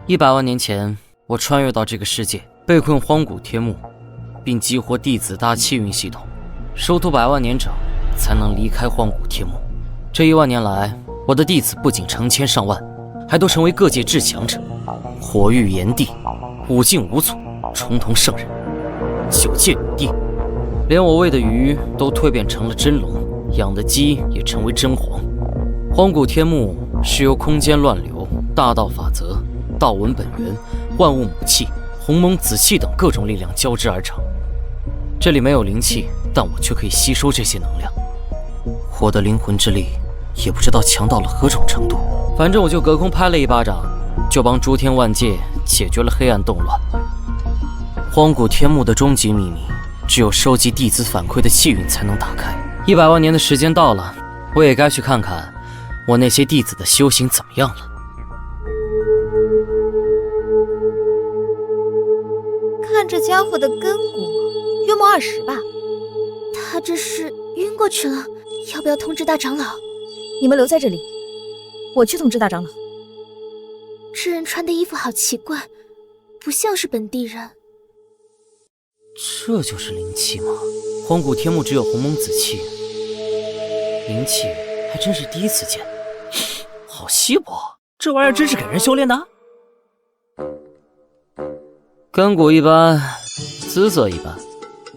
100万年前，我穿越到这个世界，被困荒古天幕，并激活弟子大气运系统，收徒100万年长，才能离开荒古天幕。这1万年来，我的弟子不仅成千上万，还都成为各界至强者，火御炎帝，武尽无阻，重同圣人，9界女帝，连我喂的鱼都蜕变成了真龙，养的鸡也成为真黄。荒古天幕是由空间乱流、大道法则、道文本源、万物母气、鸿蒙子气等各种力量交织而成。这里没有灵气，但我却可以吸收这些能量。我的灵魂之力也不知道强到了何种程度，反正我就隔空拍了一巴掌，就帮诸天万界解决了黑暗动乱。荒古天幕的终极秘密，只有收集弟子反馈的气运才能打开。100万年的时间到了，我也该去看看我那些弟子的修行怎么样了。看这家伙的根骨，约莫20吧。他这是晕过去了，要不要通知大长老？你们留在这里，我去通知大长老。这人穿的衣服好奇怪，不像是本地人。这就是灵气吗？荒古天幕只有鸿蒙子气，灵气还真是第一次见，好稀薄，这玩意儿真是给人修炼的。根骨一般，姿色一般，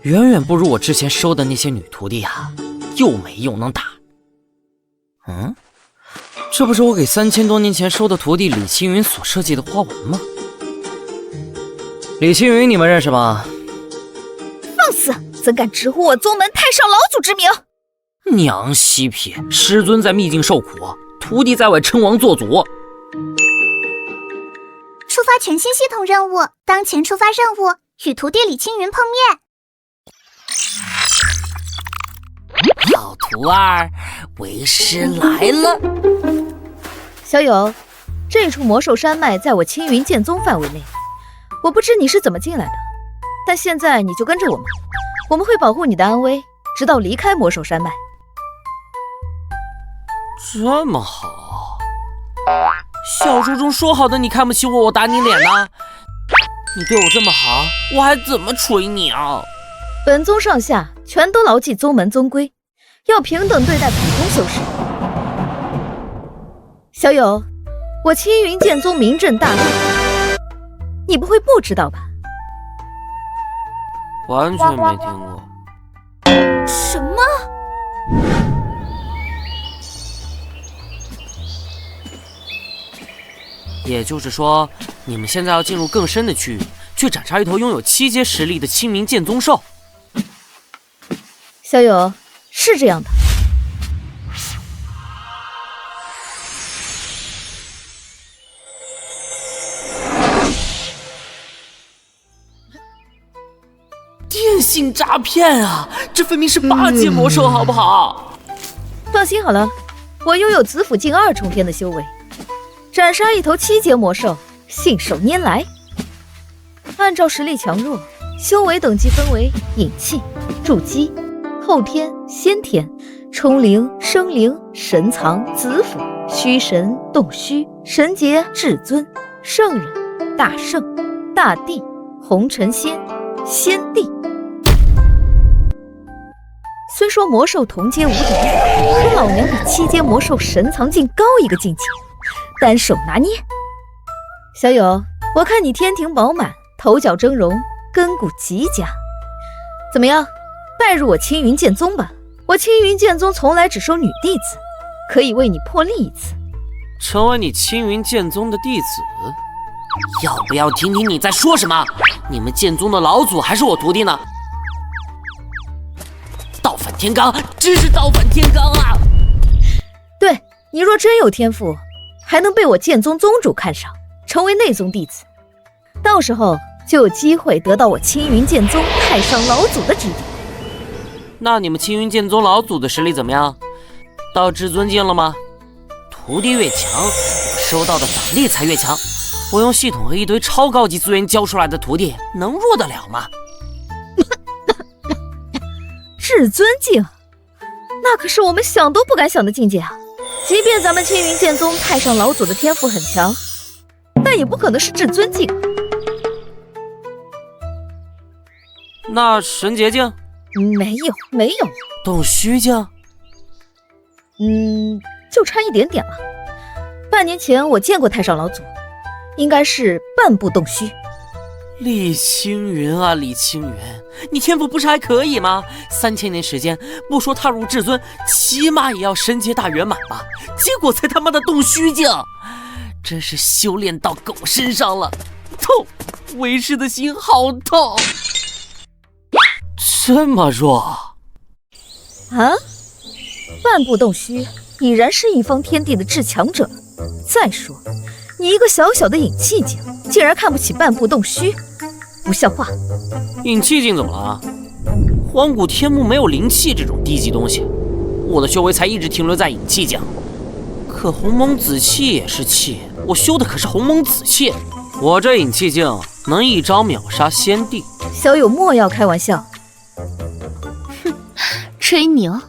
远远不如我之前收的那些女徒弟啊，又美又能打。这不是我给3000多年前收的徒弟李青云所设计的花纹吗？李青云你们认识吗？放肆！怎敢直呼我宗门太上老祖之名？娘西皮，师尊在秘境受苦，徒弟在外称王做主。触发全新系统任务，当前触发任务，与徒弟李青云碰面。老徒儿，为师来了。小友，这处魔兽山脉在我青云剑宗范围内，我不知你是怎么进来的，但现在你就跟着我们，我们会保护你的安危，直到离开魔兽山脉。这么好，小说中说好的你看不起我，我打你脸呢？你对我这么好，我还怎么捶你啊？本宗上下全都牢记宗门宗规，要平等对待普通修士。小友，我青云剑宗名震大陆，你不会不知道吧？完全没听过。什么？也就是说，你们现在要进入更深的区域，去斩杀一头拥有7阶实力的青冥剑宗兽。小友，是这样的。电信诈骗啊！这分明是8阶魔兽，好不好？放心好了，我拥有子府境2重天的修为，斩杀一头7阶魔兽，信手拈来。按照实力强弱，修为等级分为隐气、筑基、后天、先天、冲灵、生灵、神藏、子府、虚神、洞虚、神劫、至尊、圣人、大圣、大帝、红尘仙、仙帝。虽说魔兽同阶无敌，可老娘比7阶魔兽神藏境高一个境界，单手拿捏。小友，我看你天庭饱满，头角峥嵘，根骨极佳，怎么样，拜入我青云剑宗吧？我青云剑宗从来只收女弟子，可以为你破例一次。成为你青云剑宗的弟子？要不要听听你在说什么？你们剑宗的老祖还是我徒弟呢？倒反天罡，真是倒反天罡啊！对，你若真有天赋，还能被我剑宗宗主看上，成为内宗弟子，到时候就有机会得到我青云剑宗太上老祖的指点。那你们青云剑宗老祖的实力怎么样？到至尊境了吗？徒弟越强，我收到的法力才越强。我用系统和一堆超高级资源教出来的徒弟，能弱得了吗？至尊境，那可是我们想都不敢想的境界啊！即便咱们青云剑宗太上老祖的天赋很强，但但也不可能是至尊境。那神结境？没有。洞虚境？就差一点点了。半年前我见过太上老祖，应该是半步洞虚。李青云啊，李青云，你天赋不是还可以吗？3000年时间，不说踏入至尊，起码也要神阶大圆满吧？结果才他妈的洞虚境，真是修炼到狗身上了，痛！为师的心好痛。这么弱啊？半步洞虚已然是一方天地的至强者了。再说，你一个小小的引气境，竟然看不起半步洞虚，不像话！引气境怎么了？荒古天幕没有灵气这种低级东西，我的修为才一直停留在引气境。可鸿蒙紫气也是气，我修的可是鸿蒙紫气，我这引气境能一招秒杀先帝。小友莫要开玩笑。哼，吹牛。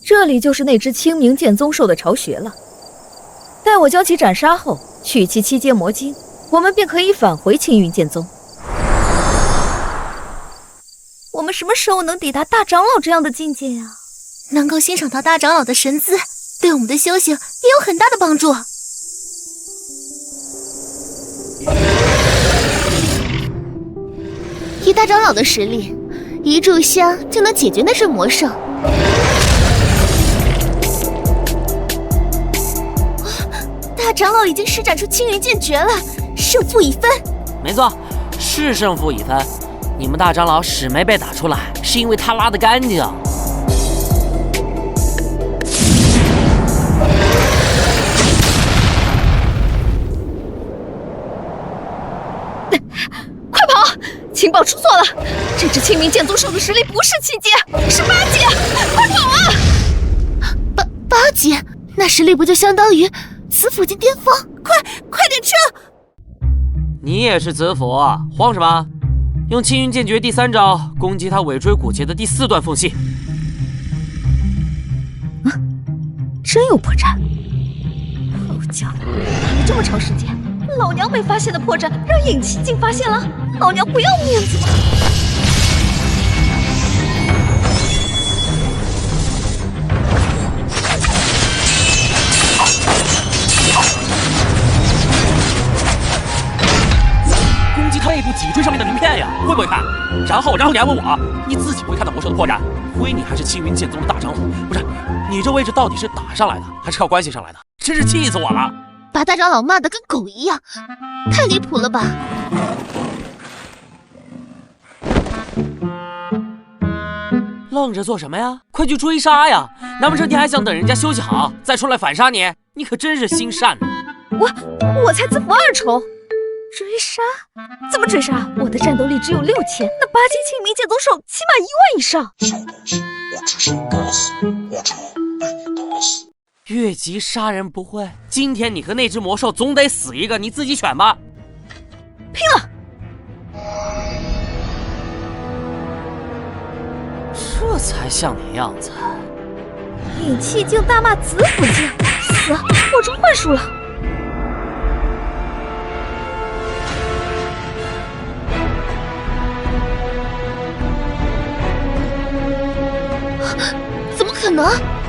这里就是那只清明剑宗兽的巢穴了。待我将其斩杀后，取其七阶魔晶，我们便可以返回青云剑宗。我们什么时候能抵达大长老这样的境界啊？能够欣赏到大长老的神姿，对我们的修行也有很大的帮助。以大长老的实力，一炷香就能解决那只魔兽。大长老已经施展出青云剑诀了，胜负已分。没错，是胜负已分。你们大长老屎没被打出来，是因为他拉得干净。快跑！情报出错了，这只清明剑宗兽的实力不是7阶，是8阶！快跑啊！八阶，那实力不就相当于子府境巅峰？快点撤！你也是子府，慌什么？用青云剑诀第3招攻击他尾椎骨节的第4段缝隙。真有破绽！好家伙，打了这么长时间，老娘没发现的破绽，让尹七竟发现了，老娘不要面子吗？攻击他背部脊椎上面的鳞片呀，会不会看？然后你还问我，你自己不会看到魔兽的破绽？亏你还是青云剑宗的大长老，不是？你这位置到底是打上来的，还是靠关系上来的？真是气死我了！把大长老骂得跟狗一样，太离谱了吧！愣着做什么呀？快去追杀呀！难不成你还想等人家休息好再出来反杀你？你可真是心善呐！我才子府2重，追杀？怎么追杀？我的战斗力只有6000，那8阶清明剑宗兽起码1万以上。小东西，我只想打死，我就被你打死。越级杀人不会，今天你和那只魔兽总得死一个，你自己选吧。拼了！这才像你样子。尹气竟大骂子府境，死！我中幻术了。怎么可能？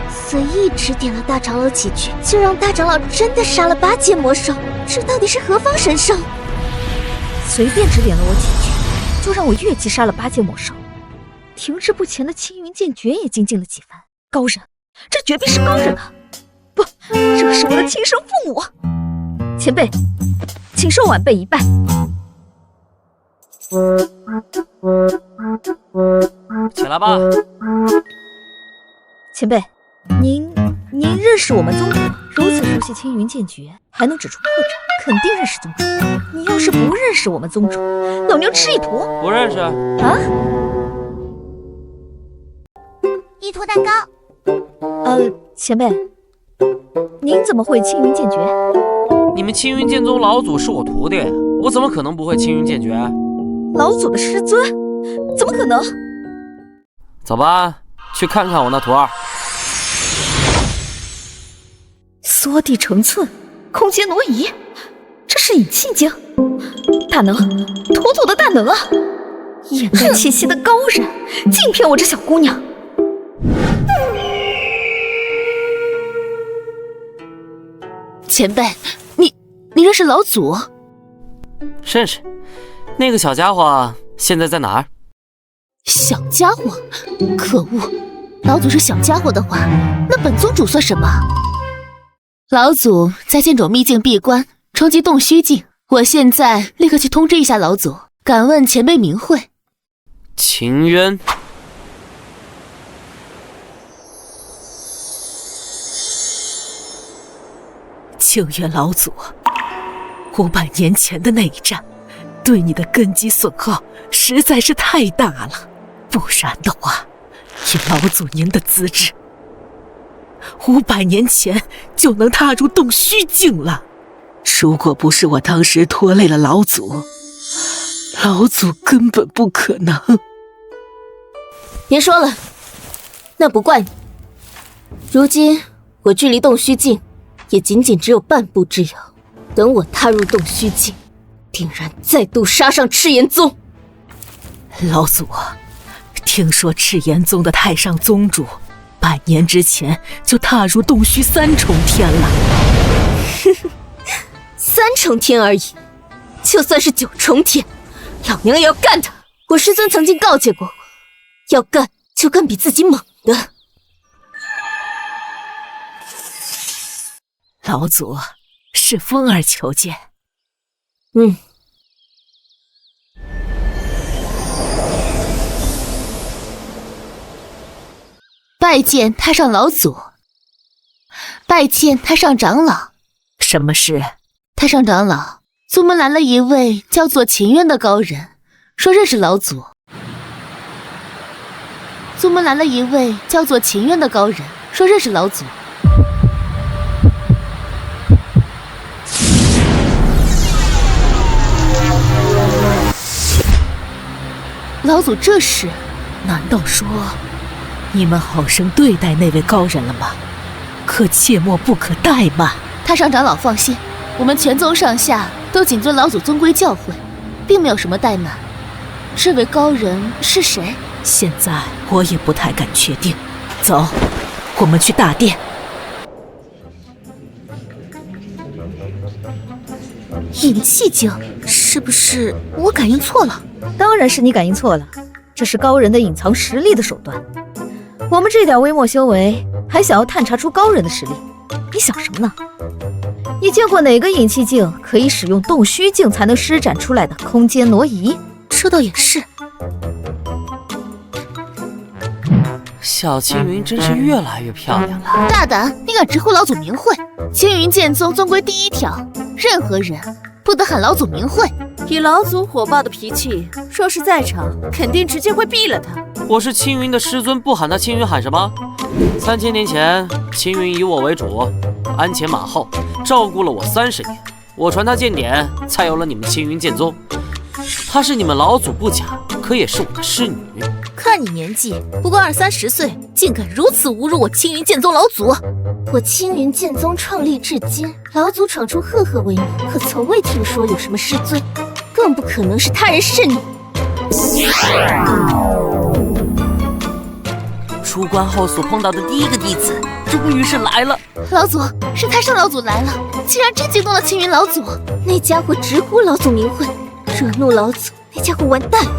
随意指点了大长老几句，就让大长老真的杀了8阶魔兽，这到底是何方神圣？随便指点了我几句，就让我越级杀了8阶魔兽，停滞不前的青云剑诀也精进了几分。高人，这绝壁是高人啊！不，这是我的亲生父母。前辈，请受晚辈一拜。起来吧。前辈，您认识我们宗主？如此熟悉青云剑诀，还能指出破绽，肯定认识宗主。你要是不认识我们宗主，老娘吃一坨！不认识啊？一坨蛋糕。前辈，您怎么会青云剑诀？你们青云剑宗老祖是我徒弟，我怎么可能不会青云剑诀？老祖的师尊？怎么可能？走吧，去看看我那徒儿。缩地成寸，空间挪移，这是引气经，大能，土土的大能啊！掩盖气息的高人，尽骗我这小姑娘。前辈，你认识老祖？认识。那个小家伙现在在哪儿？小家伙，可恶！老祖是小家伙的话，那本宗主算什么？老祖在剑冢秘境闭关，冲击洞虚境。我现在立刻去通知一下老祖，敢问前辈名讳？秦渊。庆元老祖，500年前的那一战，对你的根基损耗实在是太大了。不然的话，以老祖您的资质，500年前就能踏入洞虚境了。如果不是我当时拖累了老祖，老祖根本不可能。别说了，那不怪你。如今我距离洞虚境也仅仅只有半步之遥，等我踏入洞虚境，定然再度杀上赤炎宗。老祖啊，听说赤炎宗的太上宗主100年之前就踏入洞虚3重天了。3重天而已，就算是9重天，老娘也要干他！我师尊曾经告诫过我，要干就干比自己猛的。老祖，是风儿求见。拜见太上老祖，拜见太上长老。什么事？太上长老，宗门来了一位叫做秦渊的高人，说认识老祖。宗门来了一位叫做秦渊的高人，说认识老祖。老祖这是？难道说你们好生对待那位高人了吗？可切莫不可怠慢。太上长老放心，我们全宗上下都谨遵老祖宗规教诲，并没有什么怠慢。这位高人是谁？现在我也不太敢确定。走，我们去大殿。引气经，是不是我感应错了？当然是你感应错了，这是高人的隐藏实力的手段。我们这点微末修为，还想要探查出高人的实力，你想什么呢？你见过哪个引气镜可以使用洞虚镜才能施展出来的空间挪移？这倒也是。小青云真是越来越漂亮了。大胆，你敢直呼老祖名讳？青云剑宗宗规第1条，任何人不得喊老祖名讳。以老祖火爆的脾气，若是在场，肯定直接会毙了他。我是青云的师尊，不喊他青云喊什么？3000年前，青云以我为主，鞍前马后，照顾了我30年。我传他剑典，才有了你们青云剑宗。她是你们老祖不假，可也是我的师女。看你年纪不过20-30岁，竟敢如此侮辱我青云剑宗老祖！我青云剑宗创立至今，老祖闯出赫赫威名，可从未听说有什么师尊，更不可能是他人弑女。出关后所碰到的第1个弟子，终于是来了。老祖，是太上老祖来了，竟然真惊动了青云老祖。那家伙直呼老祖名讳，惹怒老祖，那家伙完蛋了。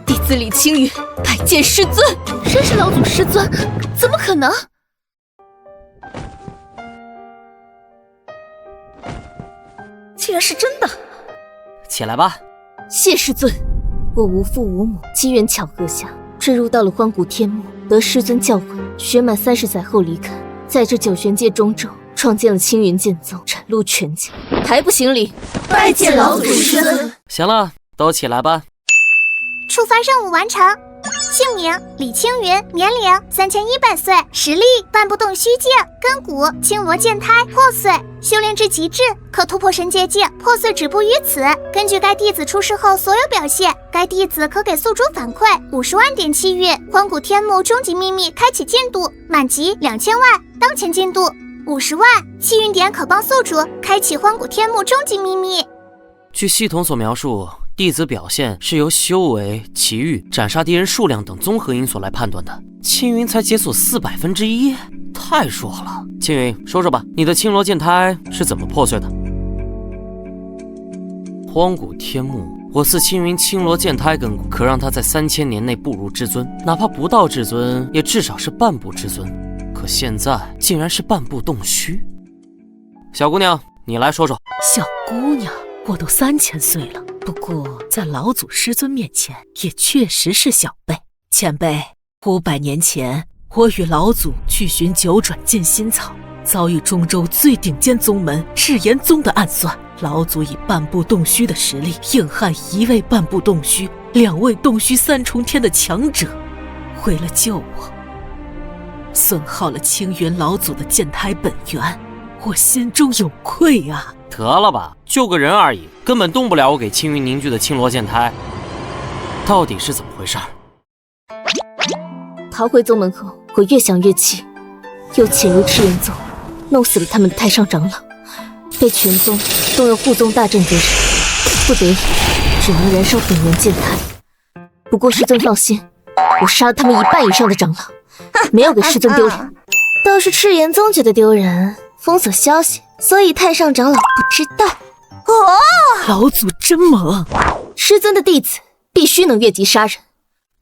弟子李青云拜见师尊。谁是老祖师尊？怎么可能？竟然是真的！起来吧。谢师尊。我无父无母，机缘巧合下坠入到了荒古天幕，得师尊教诲，学满30载后离开，在这9玄界中州创建了青云剑宗，斩戮全家，还不行礼？拜见老祖师尊。行了，都起来吧。触发任务完成。姓名李青云，年龄3100岁，实力半不动虚境，根骨青罗剑胎破碎，修炼至极致可突破神界境，破碎止步于此。根据该弟子出世后所有表现，该弟子可给宿主反馈50万点气运。荒古天幕终极秘密开启进度，满级2000万，当前进度50万气运点可帮宿主开启荒古天幕终极秘密。据系统所描述，弟子表现是由修为、奇遇、斩杀敌人数量等综合因素来判断的。青云才解锁1/4，太弱了。青云，说说吧，你的青罗剑胎是怎么破碎的？荒古天幕，我赐青云青罗剑胎根骨，可让他在3000年内步入至尊，哪怕不到至尊，也至少是半步至尊。可现在竟然是半步洞虚。小姑娘，你来说说。小姑娘，我都3000岁了，不过在老祖师尊面前，也确实是小辈。前辈，500年前，我与老祖去寻九转剑心草，遭遇中州最顶尖宗门赤炎宗的暗算。老祖以半步洞虚的实力，硬汉1位半步洞虚，2位洞虚3重天的强者，为了救我，损耗了青云老祖的剑胎本源，我心中有愧啊！得了吧，救个人而已，根本动不了我给青云凝聚的青罗剑胎，到底是怎么回事？逃回宗门后，我越想越气，又潜入赤炎宗，弄死了他们的太上长老，被全宗动用护宗大阵追杀，不得已只能燃烧本源剑胎。不过师尊放心，我杀了他们1半以上的长老，没有给师尊丢脸。倒是赤炎宗觉得丢人，封锁消息，所以太上长老不知道。老祖真猛！师尊的弟子必须能越级杀人，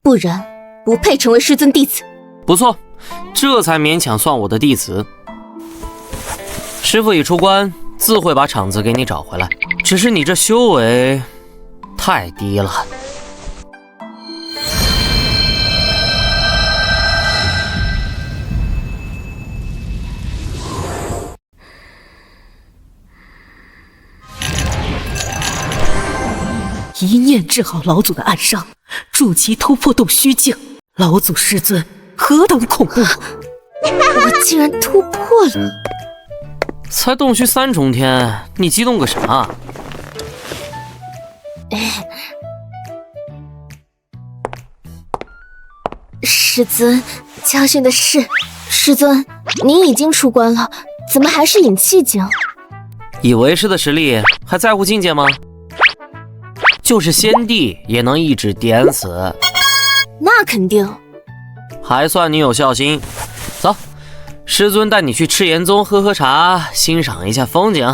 不然不配成为师尊弟子。不错，这才勉强算我的弟子。师父已出关，自会把场子给你找回来。只是你这修为太低了。一念治好老祖的暗伤，助其突破洞虚境。老祖师尊何等恐怖！我竟然突破了！才洞虚3重天，你激动个啥？师尊，教训的是，师尊，您已经出关了，怎么还是引气境？以为师的实力还在乎境界吗？就是先帝也能一指点死。那肯定。还算你有孝心。走，师尊带你去赤炎宗喝喝茶，欣赏一下风景。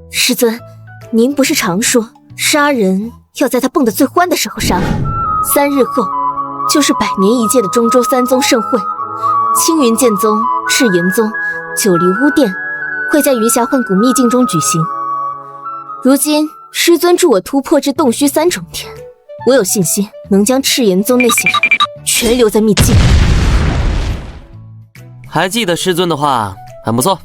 师尊，您不是常说杀人要在他蹦得最欢的时候杀吗？3日后就是100年一届的中州3宗盛会，青云剑宗、赤炎宗、九黎巫殿会在云霞幻古秘境中举行。如今师尊助我突破至洞虚3重天，我有信心能将赤炎宗那些人全留在秘境。还记得师尊的话，很不错。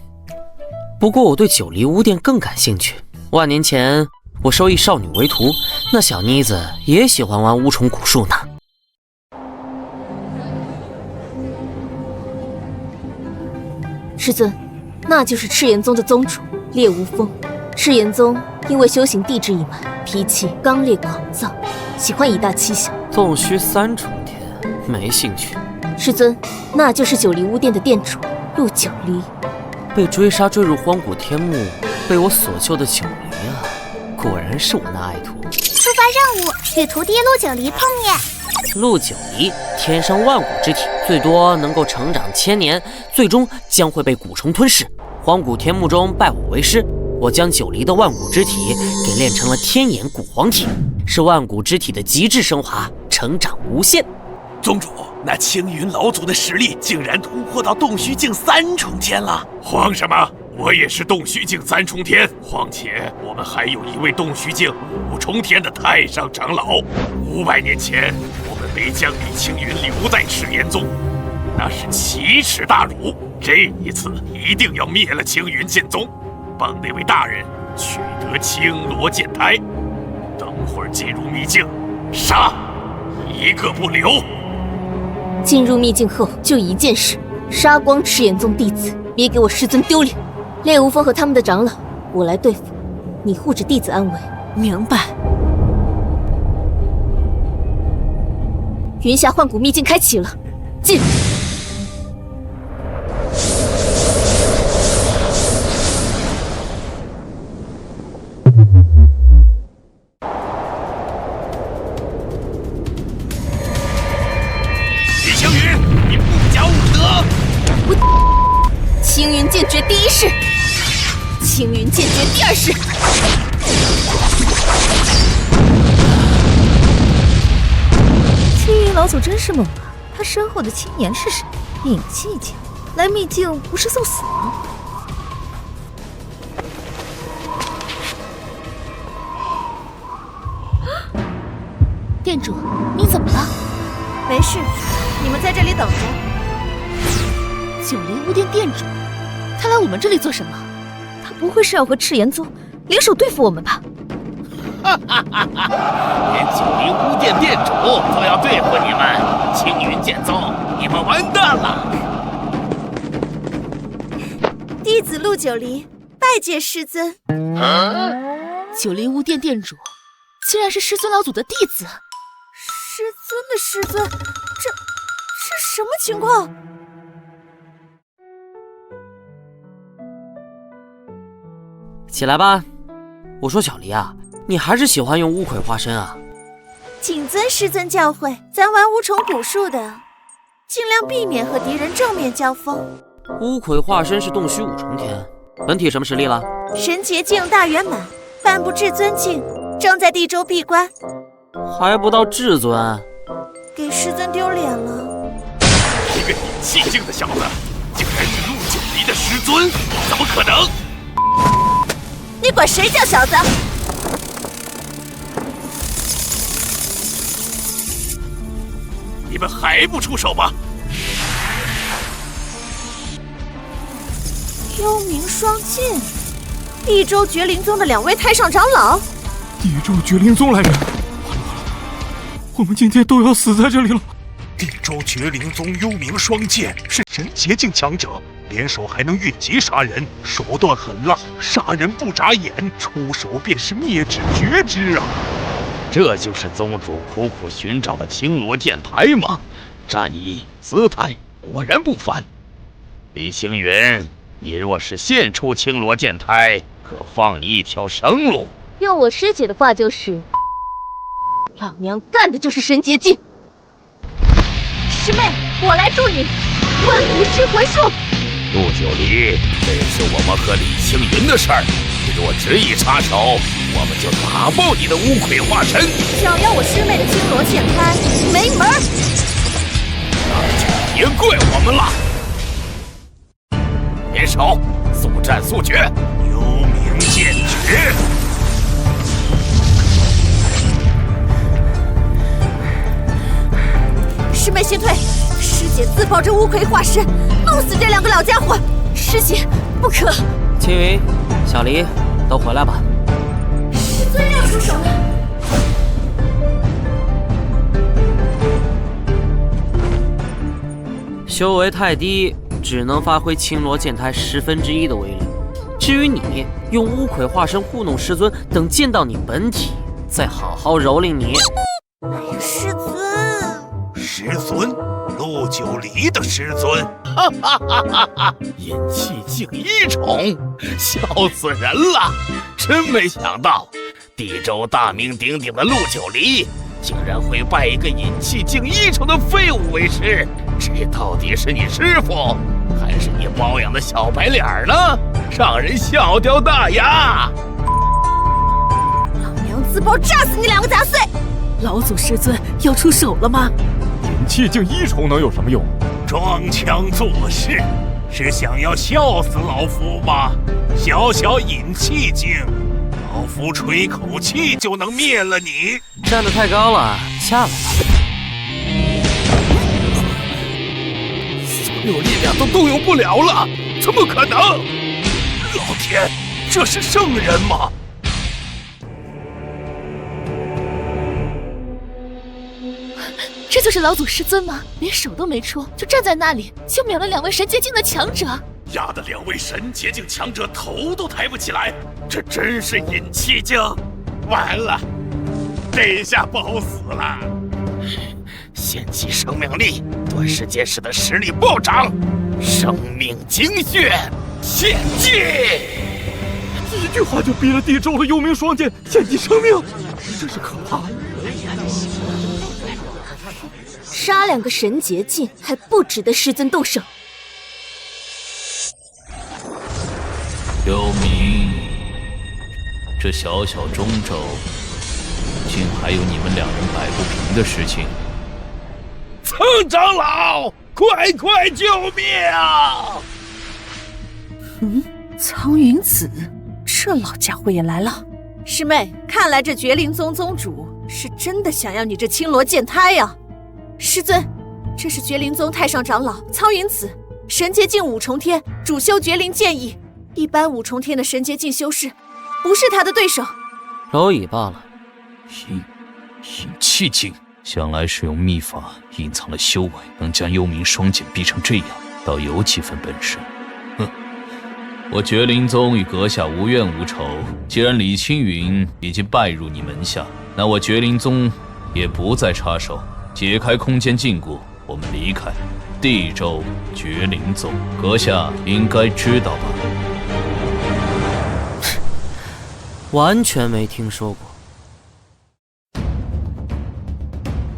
不过我对九黎巫殿更感兴趣。万年前我收一少女为徒，那小妮子也喜欢玩无虫蛊术呢。师尊，那就是赤炎宗的宗主烈无风。赤炎宗因为修行地质一脉，脾气刚烈狂躁，喜欢以大欺小。洞虚3重天，没兴趣。师尊，那就是九黎巫殿的殿主陆九黎。被追杀坠入荒古天幕，被我所救的九黎啊，果然是我那爱徒。触发任务，与徒弟陆九黎碰面。陆九黎天生万古之体，最多能够成长1000年，最终将会被蛊虫吞噬。荒古天幕中拜我为师，我将九黎的万古之体给练成了天眼古皇体，是万古之体的极致升华，成长无限。宗主，那青云老祖的实力竟然突破到洞虚境3重天了！慌什么？我也是洞虚境3重天，况且我们还有一位洞虚境5重天的太上长老。500年前，我们没将李青云留在赤炎宗，那是奇耻大辱。这一次一定要灭了青云剑宗，帮那位大人取得青罗剑胎。等会儿进入秘境，杀，一个不留。进入秘境后就一件事，杀光赤炎宗弟子，别给我师尊丢脸。烈无风和他们的长老，我来对付，你护着弟子安危。明白。云霞幻古秘境开启了，进！青云剑诀第一式，青云剑诀第二式。青云老祖真是猛啊！他身后的青年是谁？尹气境，来秘境不是送死吗？店主，你怎么了？没事，你们在这里等着。九灵巫殿店主，他来我们这里做什么？他不会是要和赤炎宗联手对付我们吧？哈哈哈哈！连九灵巫殿店主都要对付你们，青云剑宗，你们完蛋了！弟子陆九离拜见师尊。九灵巫殿店主，竟然是师尊老祖的弟子。师尊的师尊，这什么情况？起来吧。我说小离啊，你还是喜欢用乌葵化身啊？谨遵师尊教诲，咱玩无虫蛊术的，尽量避免和敌人正面交锋。乌葵化身是洞虚五重天，本体什么实力了？神劫境大圆满，半步至尊境，正在地州闭关。还不到至尊，给师尊丢脸了。一个尹气境的小子，竟然是陆九离的师尊，怎么可能？你管谁叫小子？你们还不出手吗？幽冥双剑，地州绝灵宗的2位太上长老。地州绝灵宗来人，完了，我们今天都要死在这里了。地州绝灵宗幽冥双剑是神劫境强者，联手还能越级杀人，手段狠辣，杀人不眨眼，出手便是灭指绝之啊！这就是宗主苦苦寻找的青罗剑台吗？战意姿态果然不凡。李星云，你若是献出青罗剑台，可放你一条生路。用我师姐的话就是，老娘干的就是神劫境。师妹，我来助你，万毒噬魂术。陆九离，这是我们和李青云的事儿，你若执意插手，我们就打爆你的乌葵化身。想要我师妹的青罗剑开，没门儿！那就别怪我们了。联手，速战速决！幽冥剑诀。师妹先退，师姐自爆这乌葵化身，弄死这2个老家伙！师姐，不可！青云、小离，都回来吧。师尊要出手了。修为太低，只能发挥青罗剑台1/10的威力。至于你用乌葵化身糊弄师尊，等见到你本体，再好好蹂躏你。哎呀，师尊！师尊，陆九离的师尊，哈哈哈哈哈！引气境1重，笑死人了！真没想到，地州大名鼎鼎的陆九离，竟然会拜一个引气境1重的废物为师。这到底是你师傅，还是你包养的小白脸呢？让人笑掉大牙！老娘自爆炸死你2个杂碎！老祖师尊要出手了吗？引气境1重能有什么用？装腔作势，是想要笑死老夫吗？小小引气境，老夫吹口气就能灭了你。站得太高了，下来吧。所有力量都动用不了了，怎么可能？老天，这是圣人吗？这就是老祖师尊吗？连手都没出，就站在那里，就秒了2位神劫境的强者。压得2位神劫境强者头都抬不起来，这真是引气境！完了，这下不好死了。献祭生命力，短时间使得实力暴涨，生命精血献祭。一句话就逼了地州的幽冥双剑献祭生命，真是可怕。杀2个神劫境还不值得师尊动手。幽冥，这小小中州，竟还有你们两人摆不平的事情？苍长老，快救命啊！苍云子，这老家伙也来了。师妹，看来这绝灵宗宗主是真的想要你这青罗剑胎呀！师尊，这是绝灵宗太上长老苍云子，神阶境5重天，主修绝灵剑意。一般5重天的神阶境修士，不是他的对手。蝼蚁罢了。隐气境，想来是用秘法隐藏了修为，能将幽冥双剑逼成这样，倒有几分本事。哼，我绝灵宗与阁下无怨无仇，既然李青云已经拜入你门下，那我绝灵宗也不再插手，解开空间禁锢，我们离开地州绝灵宗，阁下应该知道吧？完全没听说过。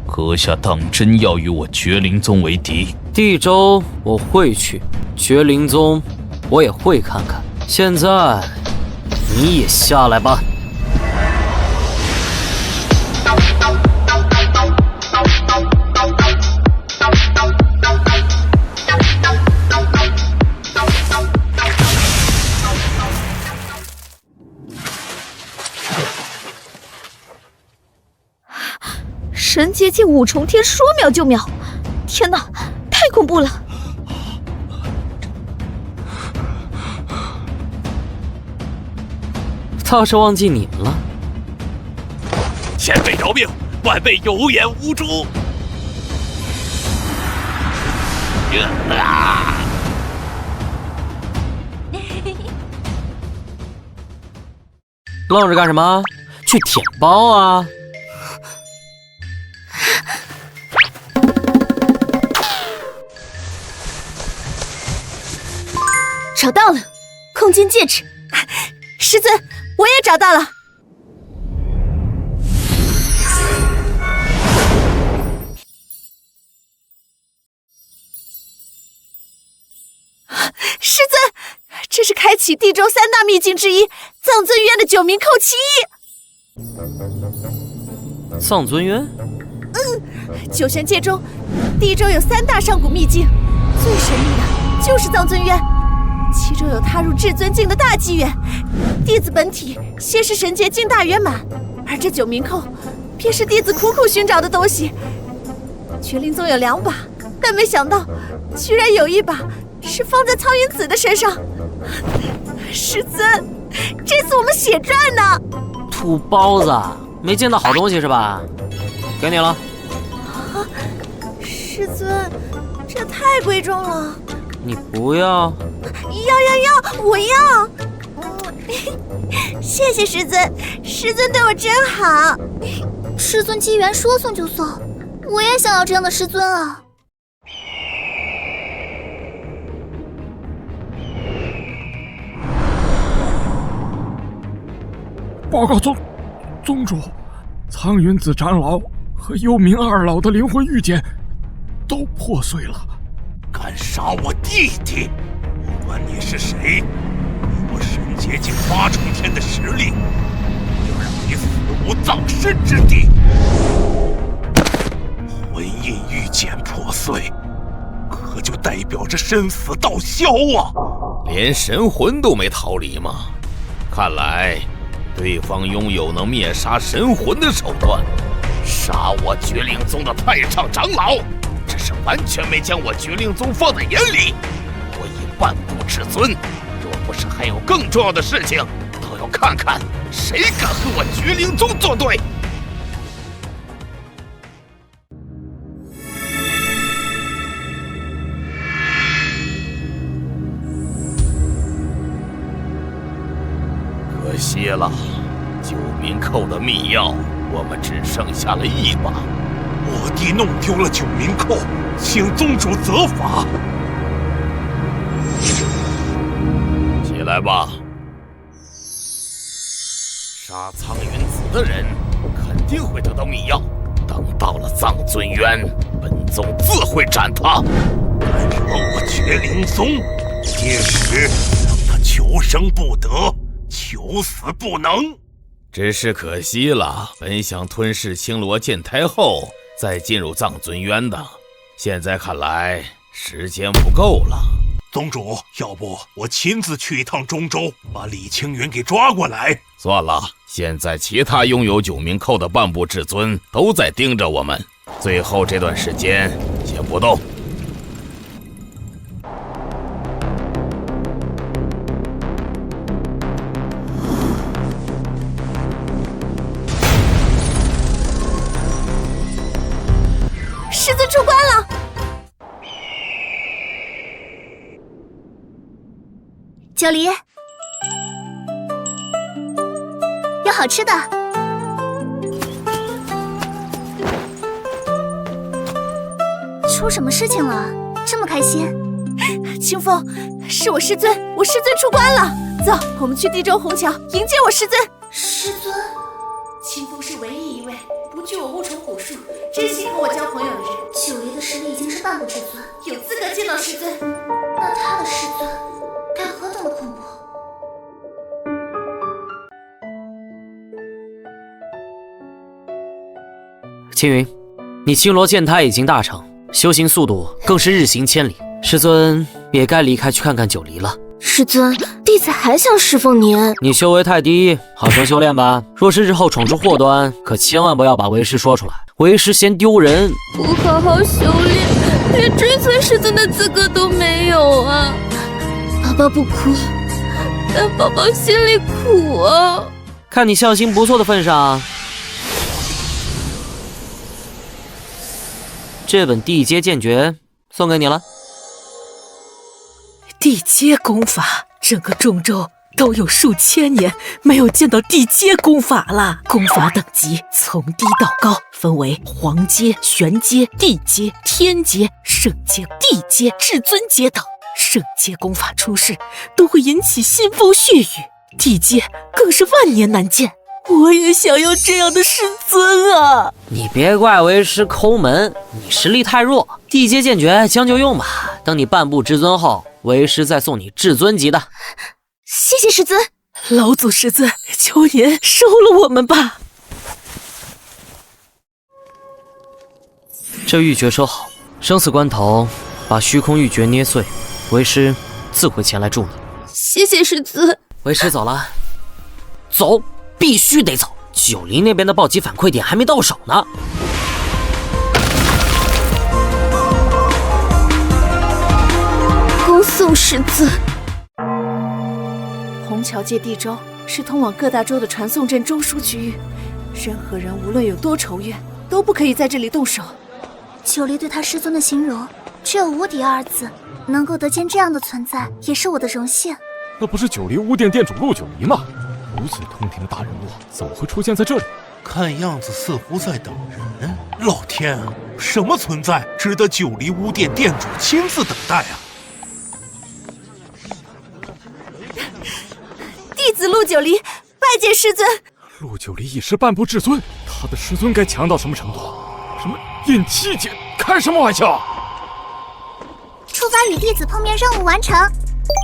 阁下当真要与我绝灵宗为敌？地州我会去，绝灵宗我也会看看。现在你也下来吧。神阶境5重天，说秒就秒！天哪，太恐怖了！倒是忘记你们了。前辈饶命，晚辈有眼无珠。愣着干什么？去舔包啊！找到了，空间戒指。师尊，我也找到了。师尊，这是开启地州3大秘境之一藏尊渊的9名扣其一。藏尊渊九玄界中，地州有3大上古秘境，最神秘的就是藏尊渊。其中有踏入至尊境的大机缘，弟子本体先是神阶境大圆满，而这9名扣便是弟子苦苦寻找的东西。绝灵宗有2把，但没想到居然有1把是放在苍云子的身上。师尊，这次我们血赚呢！土包子，没见到好东西是吧？给你了。师尊，这太贵重了。你不要？要，我要！谢谢师尊，师尊对我真好。师尊机缘说送就送，我也想要这样的师尊啊！报告宗主，苍云子长老和幽冥2老的灵魂玉剑都破碎了。敢杀我弟弟！不管你是谁，以我神阶境8重天的实力，要让你死无葬身之地。魂印玉剑破碎，可就代表着生死道消啊！连神魂都没逃离吗？看来对方拥有能灭杀神魂的手段。杀我绝灵宗的太上长老，只是完全没将我绝灵宗放在眼里。我以半步至尊，若不是还有更重要的事情，倒要看看谁敢和我绝灵宗作对。可惜了，9名扣的密钥，我们只剩下了1把。我弟弄丢了9名扣，请宗主责罚。起来吧，杀苍云子的人肯定会得到密钥，等到了藏尊渊，本宗自会斩他。敢惹我绝灵宗，届时让他求生不得，求死不能。只是可惜了，本想吞噬青罗剑太后，再进入藏尊渊的，现在看来时间不够了。宗主，要不我亲自去一趟中州，把李青云给抓过来？算了，现在其他拥有9名寇的半步至尊都在盯着我们，最后这段时间先不动。师尊出关了。九离，有好吃的。出什么事情了？这么开心？清风，是我师尊，我师尊出关了。走，我们去地州虹桥迎接我师尊。师尊，清风是唯一一位不惧我无重蛊术，真心和我交朋友的人。九离的实力已经是半步至尊，有资格见到师尊。那他的师尊该何等的恐怖？青云，你青罗剑胎已经大成，修行速度更是日行千里，师尊也该离开去看看九离了。师尊，弟子还想侍奉您。你修为太低，好生修炼吧。若是日后闯出祸端，可千万不要把为师说出来，为师嫌丢人。不好好修炼，连追随师尊的资格都没有啊！宝宝不哭，但宝宝心里苦啊。看你孝心不错的份上，这本地阶剑诀送给你了。地阶功法，整个中州都有数千年没有见到地阶功法了。功法等级从低到高，分为皇阶、玄阶、地阶、天阶、圣阶、地阶、至尊阶等。圣阶功法出世都会引起腥风血雨，地阶更是万年难见。我也想要这样的师尊啊！你别怪为师抠门，你实力太弱，地阶剑诀将就用吧。等你半步至尊后，为师再送你至尊级的。谢谢师尊。老祖师尊，求您收了我们吧。这玉诀收好，生死关头把虚空玉诀捏碎，为师自会前来助你。谢谢师尊。为师走了。走，必须得走。九黎那边的暴击反馈点还没到手呢。恭送师尊。虹桥界地州是通往各大洲的传送阵中枢区域，任何人无论有多仇怨，都不可以在这里动手。九黎对他师尊的形容只有无敌二字，能够得见这样的存在，也是我的荣幸。那不是九黎巫殿殿主陆九黎吗？如此通天的大人物，怎么会出现在这里？看样子似乎在等人。老天啊，什么存在值得九黎巫殿殿主亲自等待啊？弟子陆九黎拜见师尊。陆九黎已是半步至尊，他的师尊该强到什么程度？什么引气诀？开什么玩笑？出发与弟子碰面任务完成。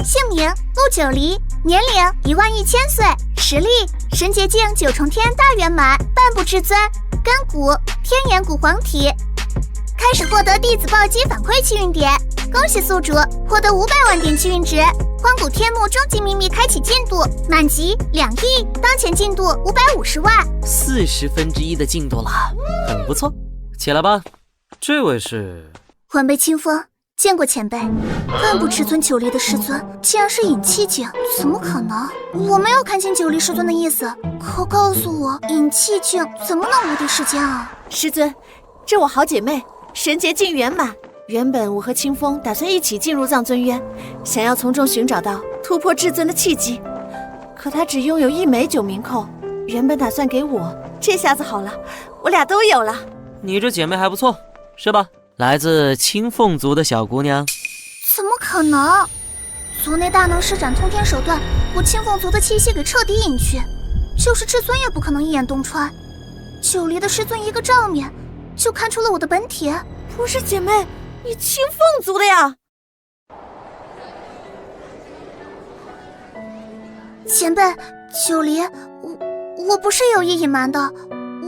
姓名陆九黎，年龄11000岁，实力神洁境9重天大圆满，半步至尊，根骨天眼骨黄体。开始获得弟子暴击反馈气运点，恭喜宿主获得500万点气运值。荒古天幕终极秘密开启进度，满级2亿，当前进度550万，1/40的进度了，很不错。起来吧，这位是晚辈清风，见过前辈。半步至尊九黎的师尊竟然是引气境，怎么可能？我没有看清九黎师尊的意思，可告诉我引气境怎么能无敌世间啊？师尊，这我好姐妹神洁境圆满。原本我和清风打算一起进入藏尊渊，想要从中寻找到突破至尊的契机，可他只拥有1枚9名扣，原本打算给我，这下子好了，我俩都有了。你这姐妹还不错，是吧？来自青凤族的小姑娘。怎么可能？族内大能施展通天手段，我青凤族的气息给彻底隐去，就是至尊也不可能一眼洞穿。九黎的师尊一个照面就看出了我的本体。不是姐妹，你青凤族的呀？前辈，九离，我不是有意隐瞒的，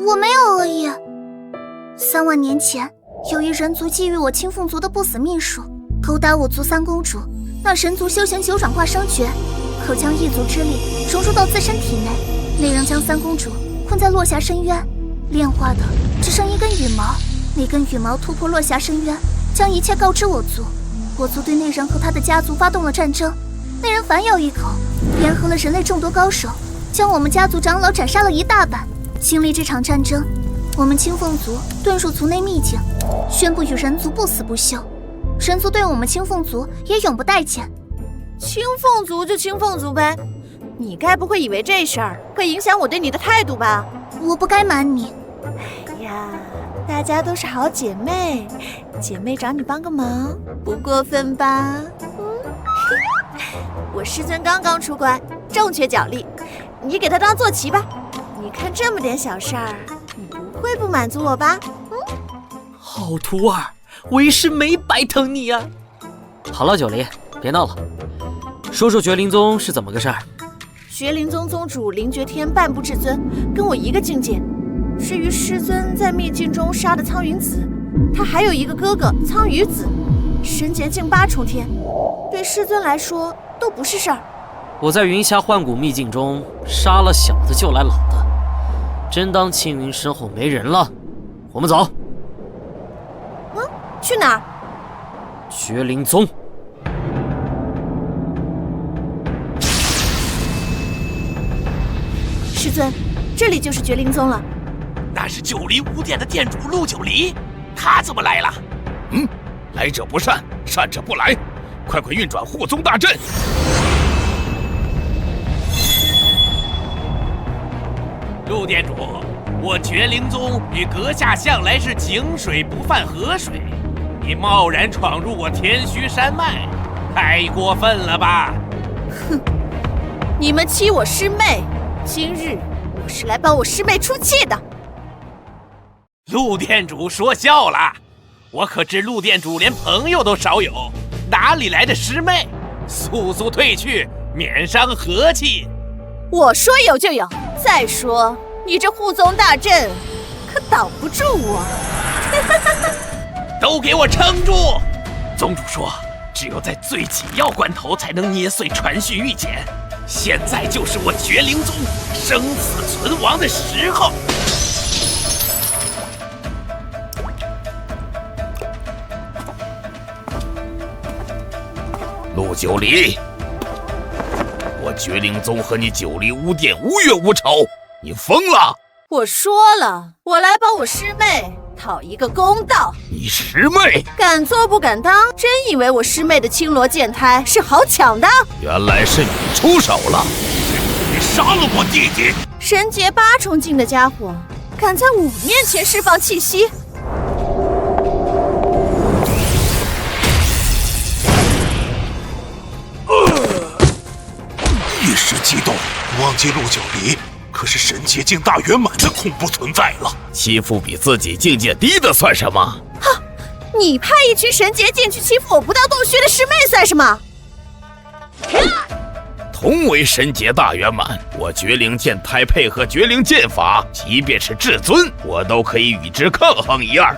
我没有恶意。3万年前，有一人族觊觎我青凤族的不死秘术，勾搭我族三公主。那神族修行9转化生诀，可将异族之力融入到自身体内。那人将三公主困在落霞深渊，炼化的只剩一根羽毛。那根羽毛突破落霞深渊，将一切告知我族。我族对那人和他的家族发动了战争。那人反咬一口，联合了人类众多高手，将我们家族长老斩杀了一大半。经历这场战争，我们青凤族遁入族内秘境，宣布与人族不死不休。人族对我们青凤族也永不待见。青凤族就青凤族呗，你该不会以为这事儿会影响我对你的态度吧？我不该瞒你。哎呀，大家都是好姐妹，姐妹找你帮个忙，不过分吧？我师尊刚刚出关，正缺脚力，你给他当坐骑吧。你看这么点小事儿，你不会不满足我吧？好徒儿，为师没白疼你啊！好了，九离，别闹了，说说绝灵宗是怎么个事儿？绝灵宗宗主灵觉天半步至尊，跟我一个境界。至于师尊在秘境中杀的苍云子，他还有一个哥哥苍鱼子，神劫境8重天，对师尊来说都不是事儿。我在云霞幻谷秘境中杀了小的救来老的，真当青云身后没人了？我们走。去哪儿？绝灵宗。师尊，这里就是绝灵宗了。那是九离5殿的殿主陆九离，他怎么来了？来者不善，善者不来，快运转护宗大阵！陆殿主，我绝灵宗与阁下向来是井水不犯河水，你贸然闯入我天虚山脉，太过分了吧？哼，你们欺我师妹，今日我是来帮我师妹出气的。陆殿主说笑了，我可知陆殿主连朋友都少有，哪里来的师妹？速速退去，免伤和气。我说有就有，再说你这护宗大阵可挡不住我。都给我撑住！宗主说，只有在最紧要关头才能捏碎传讯玉简，现在就是我绝灵宗生死存亡的时候。陆九离，我绝灵宗和你九离5殿无冤无仇，你疯了！我说了，我来帮我师妹讨一个公道。你师妹敢做不敢当，真以为我师妹的青罗剑胎是好抢的？原来是你出手了！你杀了我弟弟！神劫8重境的家伙，敢在我面前释放气息？一时激动，忘记陆九离可是神劫境大圆满的恐怖存在了。欺负比自己境界低的算什么？哼，你派一群神劫境去欺负我不到洞穴的师妹算什么？同为神劫大圆满，我绝灵剑胎配合绝灵剑法，即便是至尊，我都可以与之抗衡一二。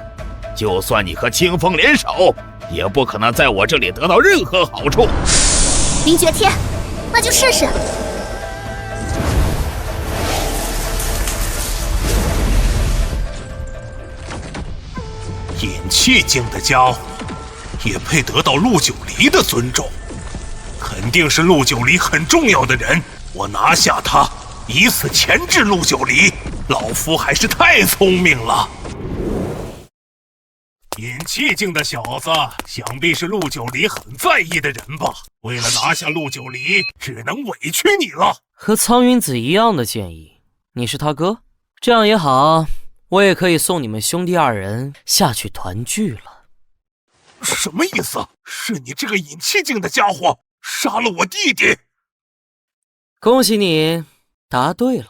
就算你和清风联手，也不可能在我这里得到任何好处。灵觉天，那就试试。隐气境的家伙，也配得到陆九离的尊重？肯定是陆九离很重要的人，我拿下他，以此钳制陆九离。老夫还是太聪明了。隐气境的小子，想必是陆九离很在意的人吧？为了拿下陆九离，只能委屈你了。和苍云子一样的建议，你是他哥，这样也好，我也可以送你们兄弟2人下去团聚了。什么意思？是你这个隐气境的家伙杀了我弟弟？恭喜你，答对了。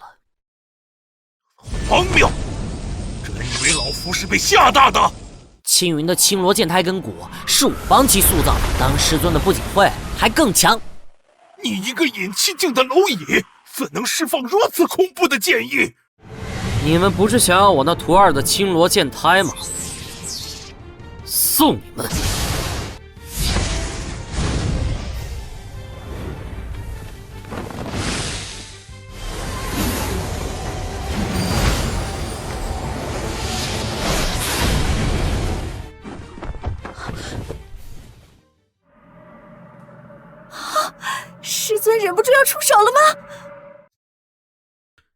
荒谬！真以为老夫是被吓大的？青云的青罗剑胎根骨是我帮其塑造的，当师尊的不仅会，还更强。你一个引气境的蝼蚁，怎能释放如此恐怖的剑意？你们不是想要我那徒儿的青罗剑胎吗？送你们！师尊忍不住要出手了吗？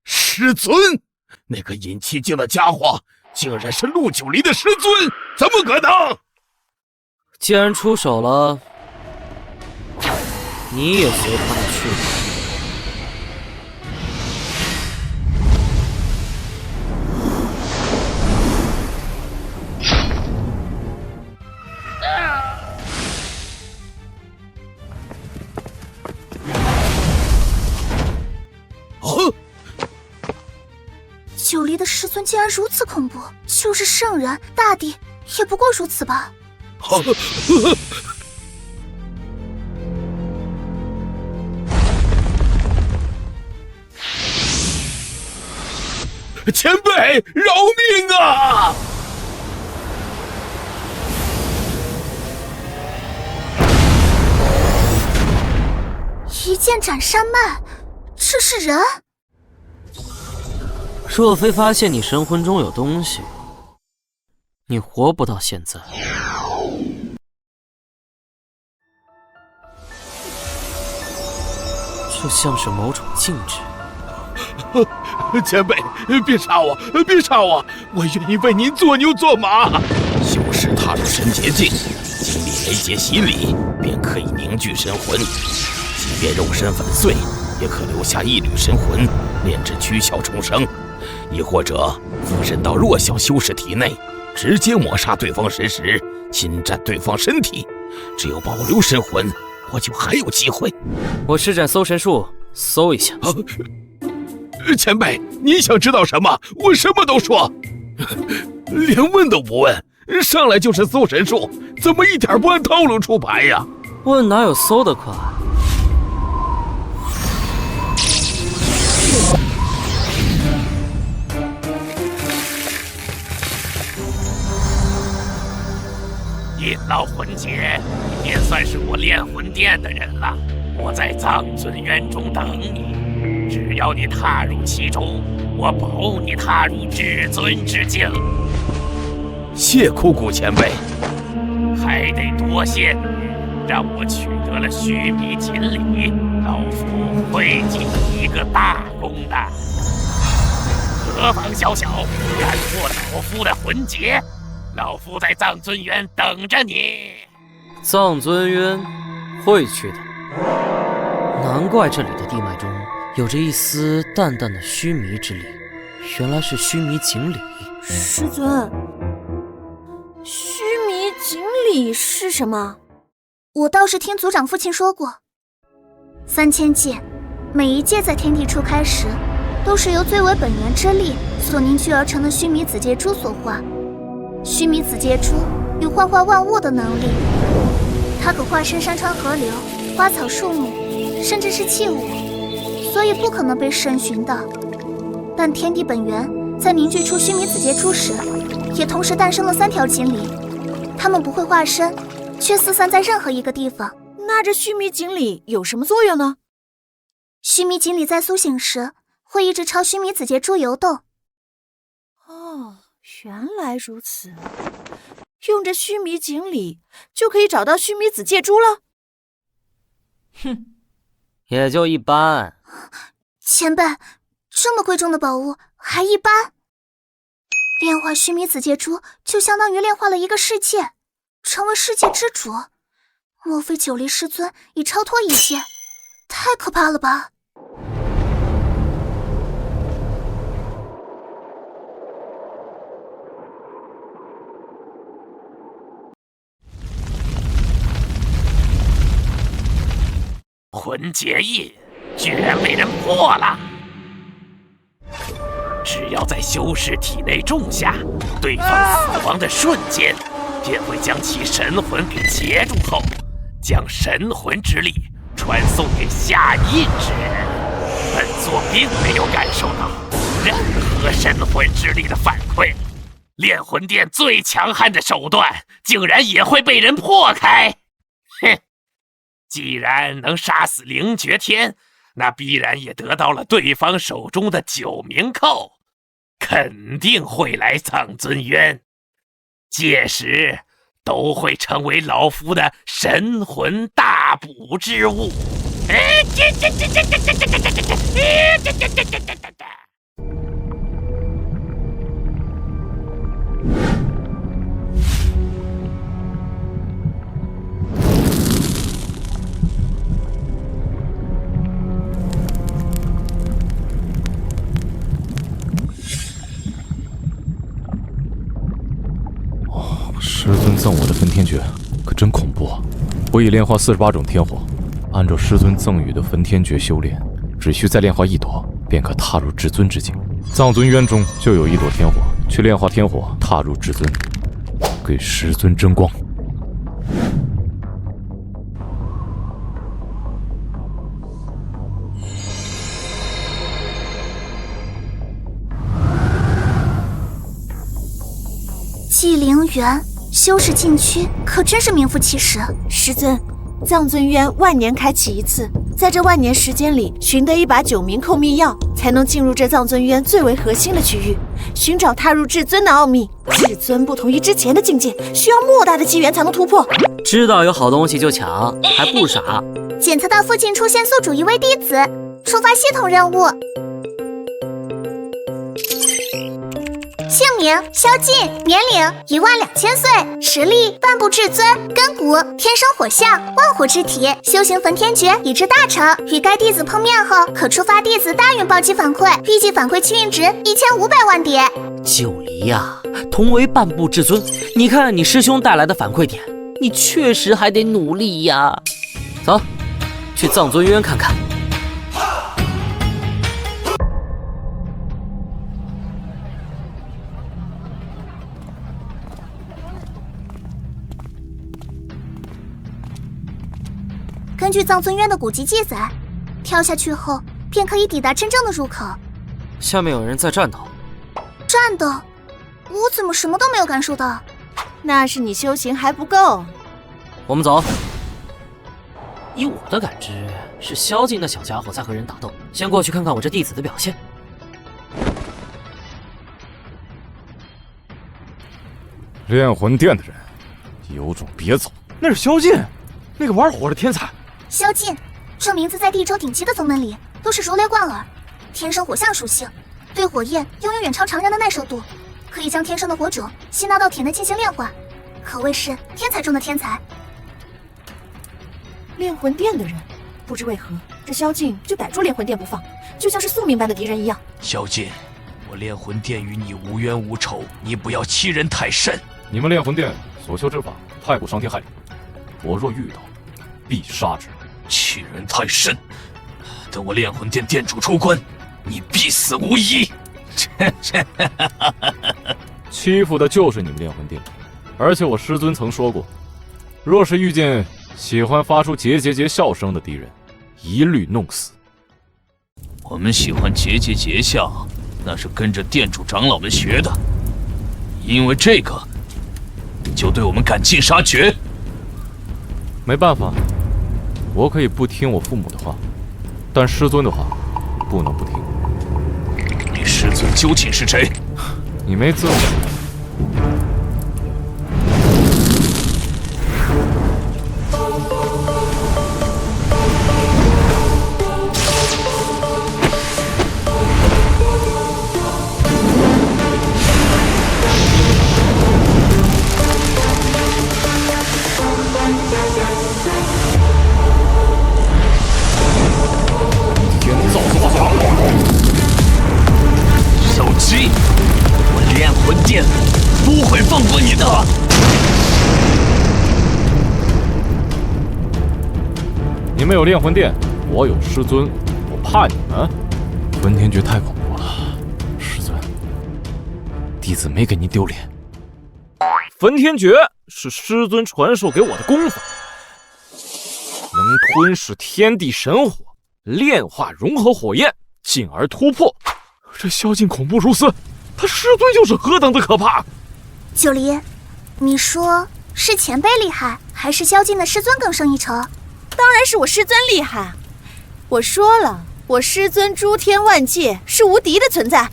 师尊，那个引气境的家伙竟然是陆九离的师尊，怎么可能？既然出手了，你也随他们去吧。哦，九离的师尊竟然如此恐怖，就是圣人大帝也不过如此吧。前辈，饶命啊！一剑斩山脉，这是人？若非发现你神魂中有东西，你活不到现在。这像是某种禁制。前辈，别杀我，别杀我！我愿意为您做牛做马。修士踏入神劫境，经历雷劫洗礼，便可以凝聚神魂。即便肉身粉碎，也可留下一缕神魂，炼制躯壳重生。亦或者附身到弱小修士体内，直接抹杀对方神识，侵占对方身体。只有保留神魂，我就还有机会。我施展搜神术，搜一下。前辈，你想知道什么？我什么都说，连问都不问，上来就是搜神术，怎么一点不按套路出牌呀？问哪有搜得快？引老魂劫，你也算是我炼魂殿的人了。我在藏尊渊中等你，只要你踏入其中，我保你踏入至尊之境。谢枯骨前辈，还得多谢你，让我取得了须弥锦鲤，老夫会记一个大功的。何妨小小，敢破老夫的魂劫？老夫在藏尊渊等着你。藏尊渊会去的。难怪这里的地脉中有着一丝淡淡的须弥之力，原来是须弥锦鲤。师尊，须弥锦鲤是什么？我倒是听族长父亲说过，3000界，每一界在天地初开时，都是由最为本源之力所凝聚而成的须弥子界珠所化。须弥子界珠有幻化万物的能力，它可化身山川河流、花草树木，甚至是器物，所以不可能被世人寻到。但天地本源在凝聚出须弥子界珠时，也同时诞生了3条锦鲤，它们不会化身，却四散在任何一个地方。那这须弥锦鲤有什么作用呢？须弥锦鲤在苏醒时，会一直朝须弥子界珠游动。哦，原来如此。用着须弥锦鲤，就可以找到须弥子界珠了？哼，也就一般。前辈，这么贵重的宝物还一般？炼化须弥子界珠就相当于炼化了一个世界，成为世界之主。莫非九黎师尊已超脱一切？太可怕了吧！魂结印居然被人破了！只要在修士体内种下，对方死亡的瞬间，便会将其神魂给截住后，将神魂之力传送给下一之人。本座并没有感受到任何神魂之力的反馈，炼魂殿最强悍的手段竟然也会被人破开。哼！既然能杀死凌绝天，那必然也得到了对方手中的9名寇，肯定会来藏尊渊，届时都会成为老夫的神魂大补之物。师尊赠我的分天诀可真恐怖啊！我已炼化48种天火，按照师尊赠予的分天诀修炼，只需再炼化1朵，便可踏入至尊之境。藏尊渊中就有1朵天火，去炼化天火，踏入至尊，给师尊争光。祭灵园修士禁区可真是名副其实。师尊，藏尊渊万年开启一次，在这万年时间里寻得一把9名寇秘药，才能进入这藏尊渊最为核心的区域，寻找踏入至尊的奥秘。至尊不同于之前的境界，需要莫大的机缘才能突破。知道有好东西就抢，还不傻。检测到附近出现宿主一位弟子，触发系统任务。姓名：萧劲，年龄12000岁，实力：半步至尊，根骨天生火象，万火之体，修行焚天诀已至大成。与该弟子碰面后，可触发弟子大运暴击反馈，预计反馈气运值1500万点。九离呀，同为半步至尊，你看你师兄带来的反馈点，你确实还得努力呀。走，去藏尊渊看看。根据藏尊渊的古籍记载，跳下去后便可以抵达真正的入口。下面有人在战斗。战斗？我怎么什么都没有感受到？那是你修行还不够。我们走。以我的感知，是萧劲那小家伙在和人打斗。先过去看看我这弟子的表现。炼魂殿的人，有种别走！那是萧劲，那个玩火的天才。萧劲，这名字在地州顶级的宗门里都是如雷贯耳，天生火象属性，对火焰拥有远超常人的耐受度，可以将天生的火种吸纳到体内进行炼化，可谓是天才中的天才。炼魂殿的人，不知为何这萧劲就逮住炼魂殿不放，就像是宿命般的敌人一样。萧劲，我炼魂殿与你无冤无仇，你不要欺人太甚。你们炼魂殿所修之法太过伤天害理，我若遇到，必杀之。欺人太甚！等我炼魂殿殿主出关，你必死无疑。欺负的就是你们炼魂殿，而且我师尊曾说过，若是遇见喜欢发出结结结笑声的敌人，一律弄死。我们喜欢结结结笑，那是跟着殿主长老们学的，因为这个，你就对我们赶尽杀绝。没办法，我可以不听我父母的话，但师尊的话不能不听。你师尊究竟是谁？你没资格。小鸡，我炼魂殿不会放过你的。你们有炼魂殿，我有师尊，我怕你们？焚天诀太恐怖了，师尊，弟子没给您丢脸。焚天诀是师尊传授给我的功法，能吞噬天地神火，炼化融合火焰，进而突破。这萧劲恐怖如斯，他师尊又是何等的可怕！九黎，你说是前辈厉害，还是萧劲的师尊更胜一筹？当然是我师尊厉害。我说了，我师尊诸天万界是无敌的存在。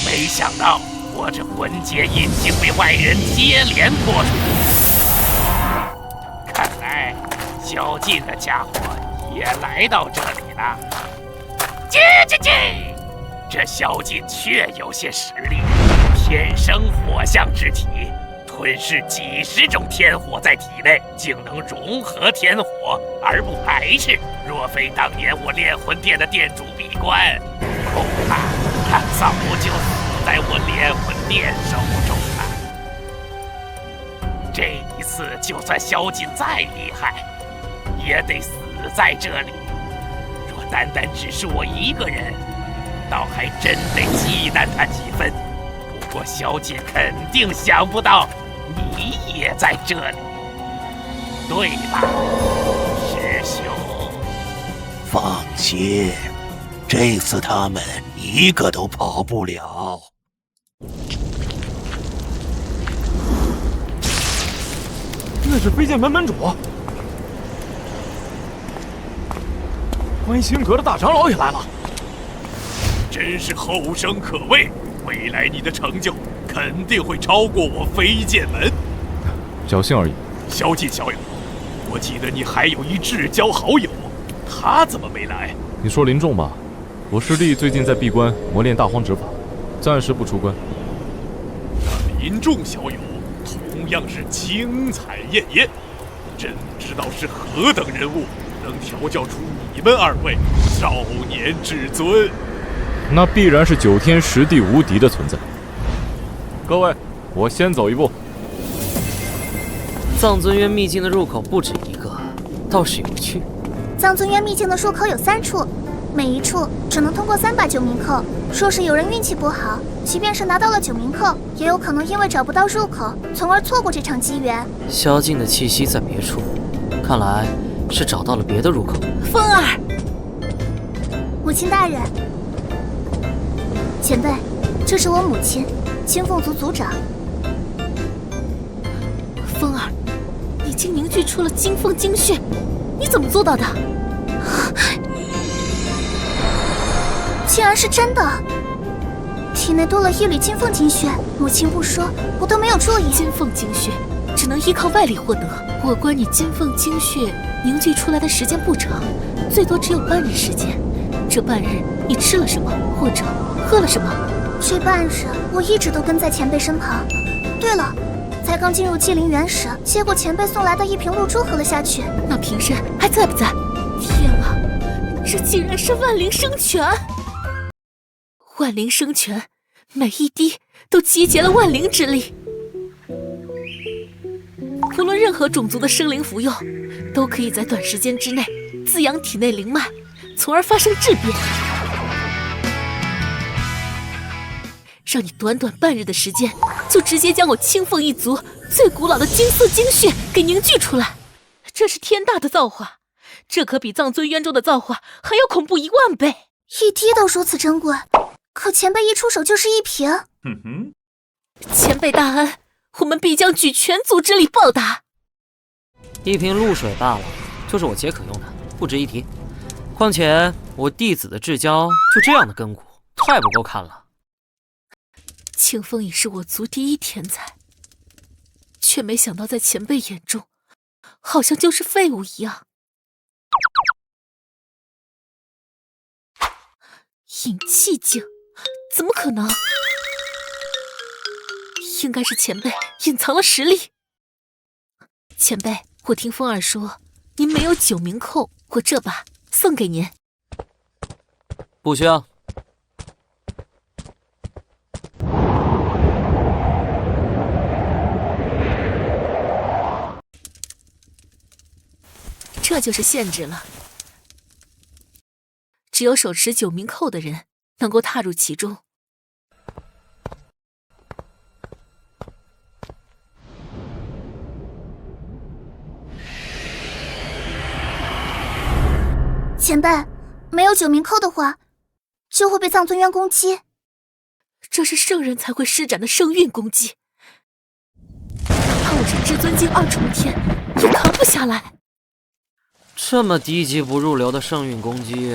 没想到我这魂结印竟被外人接连破除，看来萧劲的家伙也来到这里了。这萧劲确有些实力，天生火象之体，吞噬几十种天火在体内，竟能融合天火而不排斥。若非当年我炼魂殿的殿主闭关，恐怕他早就死在我炼魂殿手中了。这一次，就算萧劲再厉害，也得死在这里。若单单只是我一个人，倒还真得忌惮他几分。不过萧劲肯定想不到你也在这里，对吧，师兄？放心，这次他们一个都跑不了。那是飞剑门门主，观星阁的大长老也来了。真是后生可畏，未来你的成就肯定会超过我飞剑门。侥幸而已。萧劲小友，我记得你还有一至交好友，他怎么没来？你说林仲吧，我师弟最近在闭关磨练大荒指法，暂时不出关。那林仲小友同样是精彩艳艳，真不知道是何等人物，能调教出你们二位少年至尊。那必然是9天10地无敌的存在。各位，我先走一步。藏尊渊秘境的入口不止一个，倒是有趣。藏尊渊秘境的入口有3处，每一处只能通过3把9名扣。若是有人运气不好，即便是拿到了9名扣，也有可能因为找不到入口，从而错过这场机缘。萧劲的气息在别处，看来是找到了别的入口。风儿，母亲大人，前辈，这是我母亲，青凤族族长。风儿，你竟凝聚出了金凤精血，你怎么做到的？竟然是真的！体内多了1缕金凤精血，母亲不说，我都没有注意。金凤精血只能依靠外力获得，我观你金凤精血凝聚出来的时间不长，最多只有半日时间。这半日你吃了什么，或者喝了什么？这半日我一直都跟在前辈身旁。对了，才刚进入祭灵园时，接过前辈送来的1瓶露珠喝了下去。那瓶身还在不在？天啊，这竟然是万灵生泉！万灵生泉，每一滴都集结了万灵之力。无论任何种族的生灵服用，都可以在短时间之内滋养体内灵脉，从而发生质变。让你短短半日的时间，就直接将我青凤一族最古老的金色精血给凝聚出来，这是天大的造化，这可比藏尊渊中的造化还要恐怖1万倍。一滴都如此珍贵，可前辈一出手就是1瓶。前辈大恩，我们必将举全族之力报答。1瓶露水罢了，就是我姐可用的，不值一提。况且我弟子的至交就这样的根骨，太不够看了。清风已是我族第1天才，却没想到在前辈眼中，好像就是废物一样。引气境，怎么可能？应该是前辈隐藏了实力。前辈，我听风儿说，您没有9名扣，我这把送给您。不需要。这就是限制了，只有手持9名扣的人能够踏入其中。前辈，没有九冥扣的话，就会被藏尊渊攻击。这是圣人才会施展的圣运攻击，哪怕我是至尊境2重天，也扛不下来。这么低级不入流的圣运攻击，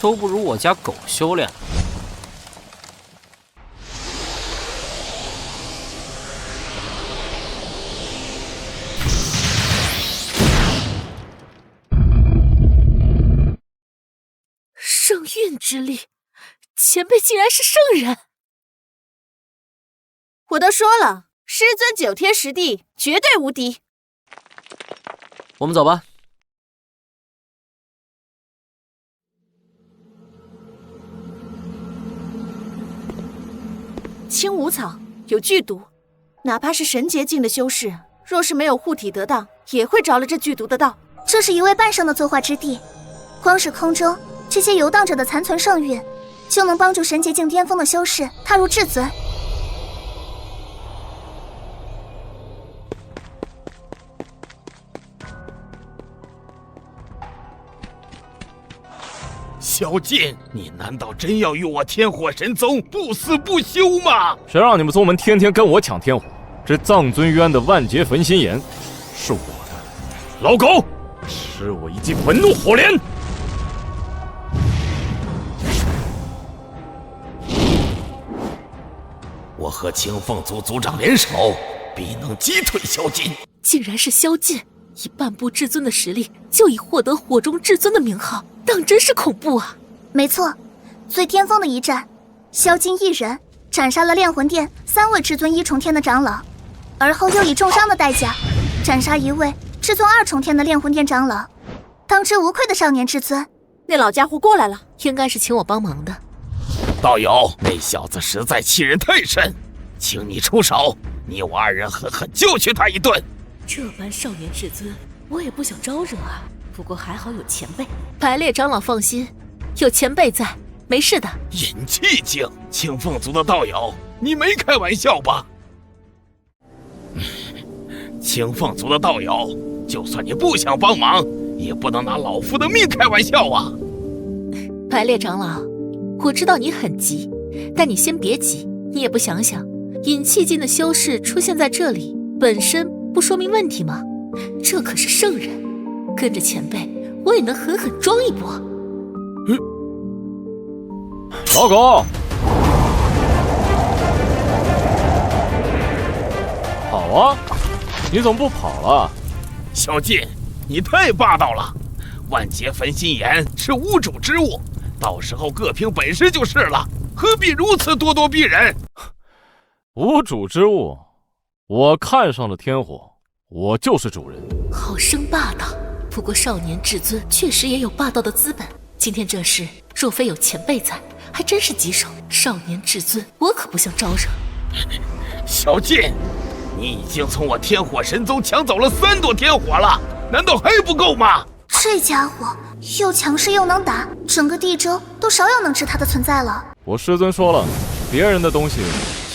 都不如我家狗修炼。圣运之力，前辈竟然是圣人！我都说了，师尊9天10地，绝对无敌。我们走吧。青芜草有剧毒，哪怕是神洁境的修士，若是没有护体得当，也会着了这剧毒的道。这是一位半圣的作化之地，光是空中这些游荡着的残存圣运，就能帮助神洁境巅峰的修士踏入至尊。萧劲，你难道真要与我天火神宗不死不休吗？谁让你们宗门天天跟我抢天火？这藏尊渊的万劫焚心炎是我的，老狗，吃我一记焚怒火莲！我和青凤族族长联手，必能击退萧劲。竟然是萧劲，以半步至尊的实力，就已获得火中至尊的名号，当真是恐怖啊！没错，最巅峰的一战，萧劲一人斩杀了炼魂殿3位至尊1重天的长老，而后又以重伤的代价斩杀1位至尊2重天的炼魂殿长老，当之无愧的少年至尊。那老家伙过来了，应该是请我帮忙的。道友，那小子实在欺人太甚，请你出手，你我2人狠狠教训他一顿。这般少年至尊，我也不想招惹啊。不过还好有前辈，排列长老放心，有前辈在，没事的。引气境，青凤族的道友，你没开玩笑吧？青凤族的道友，就算你不想帮忙，也不能拿老夫的命开玩笑啊！排列长老，我知道你很急，但你先别急，你也不想想，引气境的修士出现在这里，本身不说明问题吗？这可是圣人。跟着前辈，我也能狠狠装一波。老狗，跑啊！你怎么不跑了？萧劲，你太霸道了！万劫焚心炎是无主之物，到时候各凭本事就是了，何必如此咄咄逼人？无主之物，我看上了天火，我就是主人。好生霸道！不过少年至尊确实也有霸道的资本。今天这事若非有前辈在，还真是棘手。少年至尊，我可不想招惹。萧劲，你已经从我天火神宗抢走了3朵天火了，难道还不够吗？这家伙又强势又能打，整个地州都少有能知他的存在了。我师尊说了，别人的东西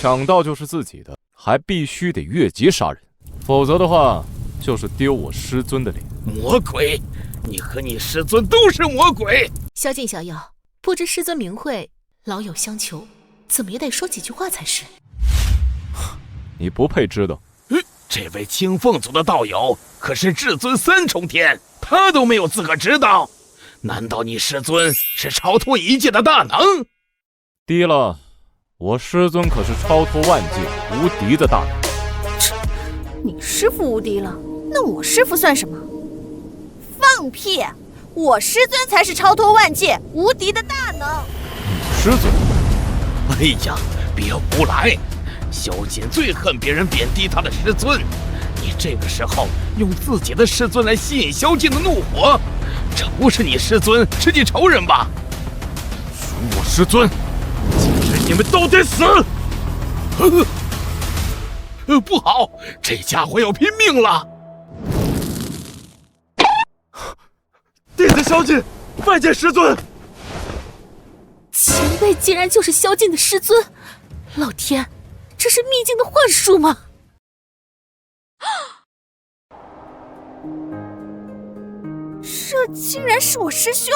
抢到就是自己的，还必须得越级杀人，否则的话就是丢我师尊的脸。魔鬼，你和你师尊都是魔鬼！萧劲小友，不知师尊名讳，老友相求，怎么也得说几句话才是。你不配知道。这位青凤族的道友可是至尊3重天，他都没有资格知道。难道你师尊是超脱1界的大能？低了，我师尊可是超脱万界无敌的大能。你师父无敌了，那我师父算什么？放屁！我师尊才是超脱万界无敌的大能。师尊？哎呀，别胡来！萧劲最恨别人贬低他的师尊，你这个时候用自己的师尊来吸引萧劲的怒火，这不是你师尊，是你仇人吧？属我师尊，今日你们都得死！不好，这家伙要拼命了！弟子萧劲拜见师尊。前辈竟然就是萧劲的师尊，老天！这是秘境的幻术吗？这竟然是我师兄！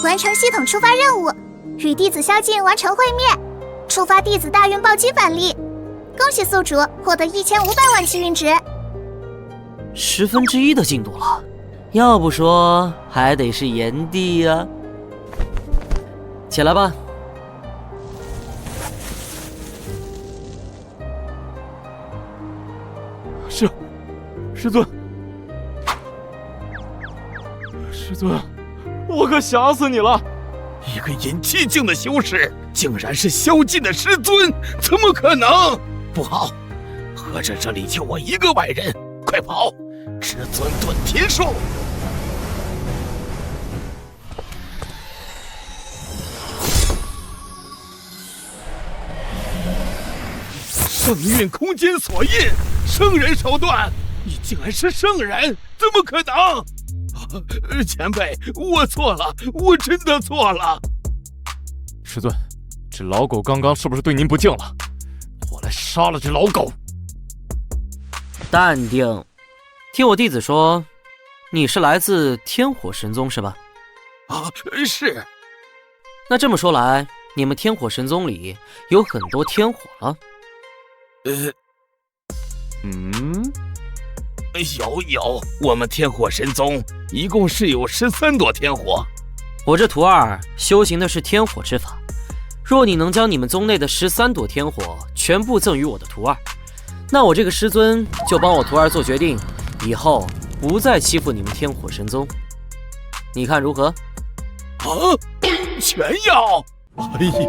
完成系统触发任务，与弟子宵禁完成会面，触发弟子大运暴击返利。恭喜宿主获得1500万气运值，1/10的进度了。要不说还得是炎帝呀。起来吧。师尊，师尊，我可想死你了！一个引气境的修士，竟然是宵禁的师尊，怎么可能？不好，合着这里就我一个外人，快跑！至尊遁天术！圣运空间锁印，圣人手段，你竟然是圣人，怎么可能？前辈，我错了，我真的错了。师尊，这老狗刚刚是不是对您不敬了？我来杀了这老狗。淡定，听我弟子说，你是来自天火神宗是吧？啊，是。那这么说来，你们天火神宗里有很多天火了？有，我们天火神宗一共是有13朵天火。我这徒儿修行的是天火之法，若你能将你们宗内的13朵天火全部赠予我的徒儿，那我这个师尊就帮我徒儿做决定，以后不再欺负你们天火神宗，你看如何？啊，全要！哎呀，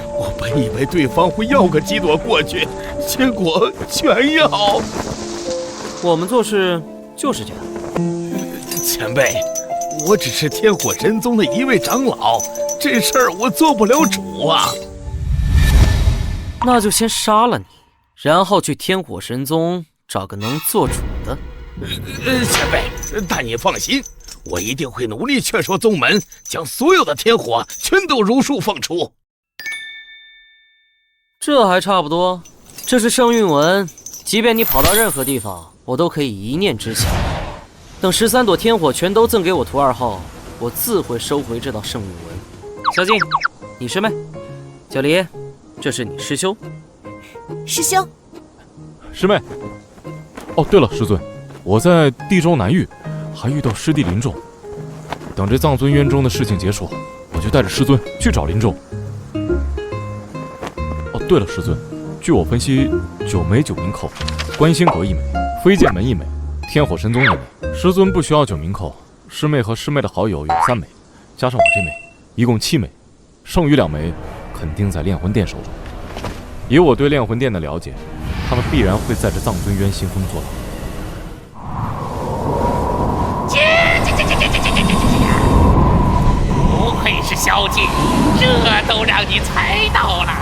我本以为对方会要个几朵过去，结果全要。我们做事就是这样。前辈，我只是天火神宗的一位长老，这事儿我做不了主啊。那就先杀了你，然后去天火神宗找个能做主的。前辈，但你放心，我一定会努力劝说宗门，将所有的天火全都如数放出。这还差不多，这是圣运文，即便你跑到任何地方，我都可以一念之下。等13朵天火全都赠给我徒儿后，我自会收回这道圣运文。小静，你师妹；小黎，这是你师兄。师兄，师妹。哦，对了，师尊，我在地州南域还遇到师弟林仲，等这藏尊渊中的事情结束，我就带着师尊去找林仲。哦，对了，师尊，据我分析，9枚9名寇，观星阁1枚，飞剑门1枚，天火神宗1枚。师尊不需要9名寇，师妹和师妹的好友有3枚，加上我这枚，一共7枚，剩余2枚肯定在炼魂殿手中。以我对炼魂殿的了解，他们必然会在这藏尊渊兴风作浪。不愧是萧敬，这都让你猜到了。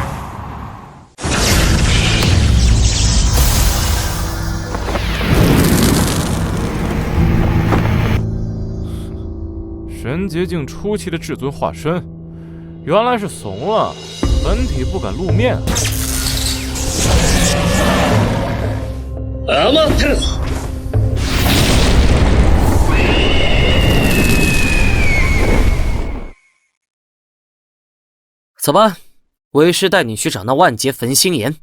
神劫境初期的至尊化身，原来是怂了，本体不敢露面。阿曼特。走吧，为师带你去找那万劫焚心炎。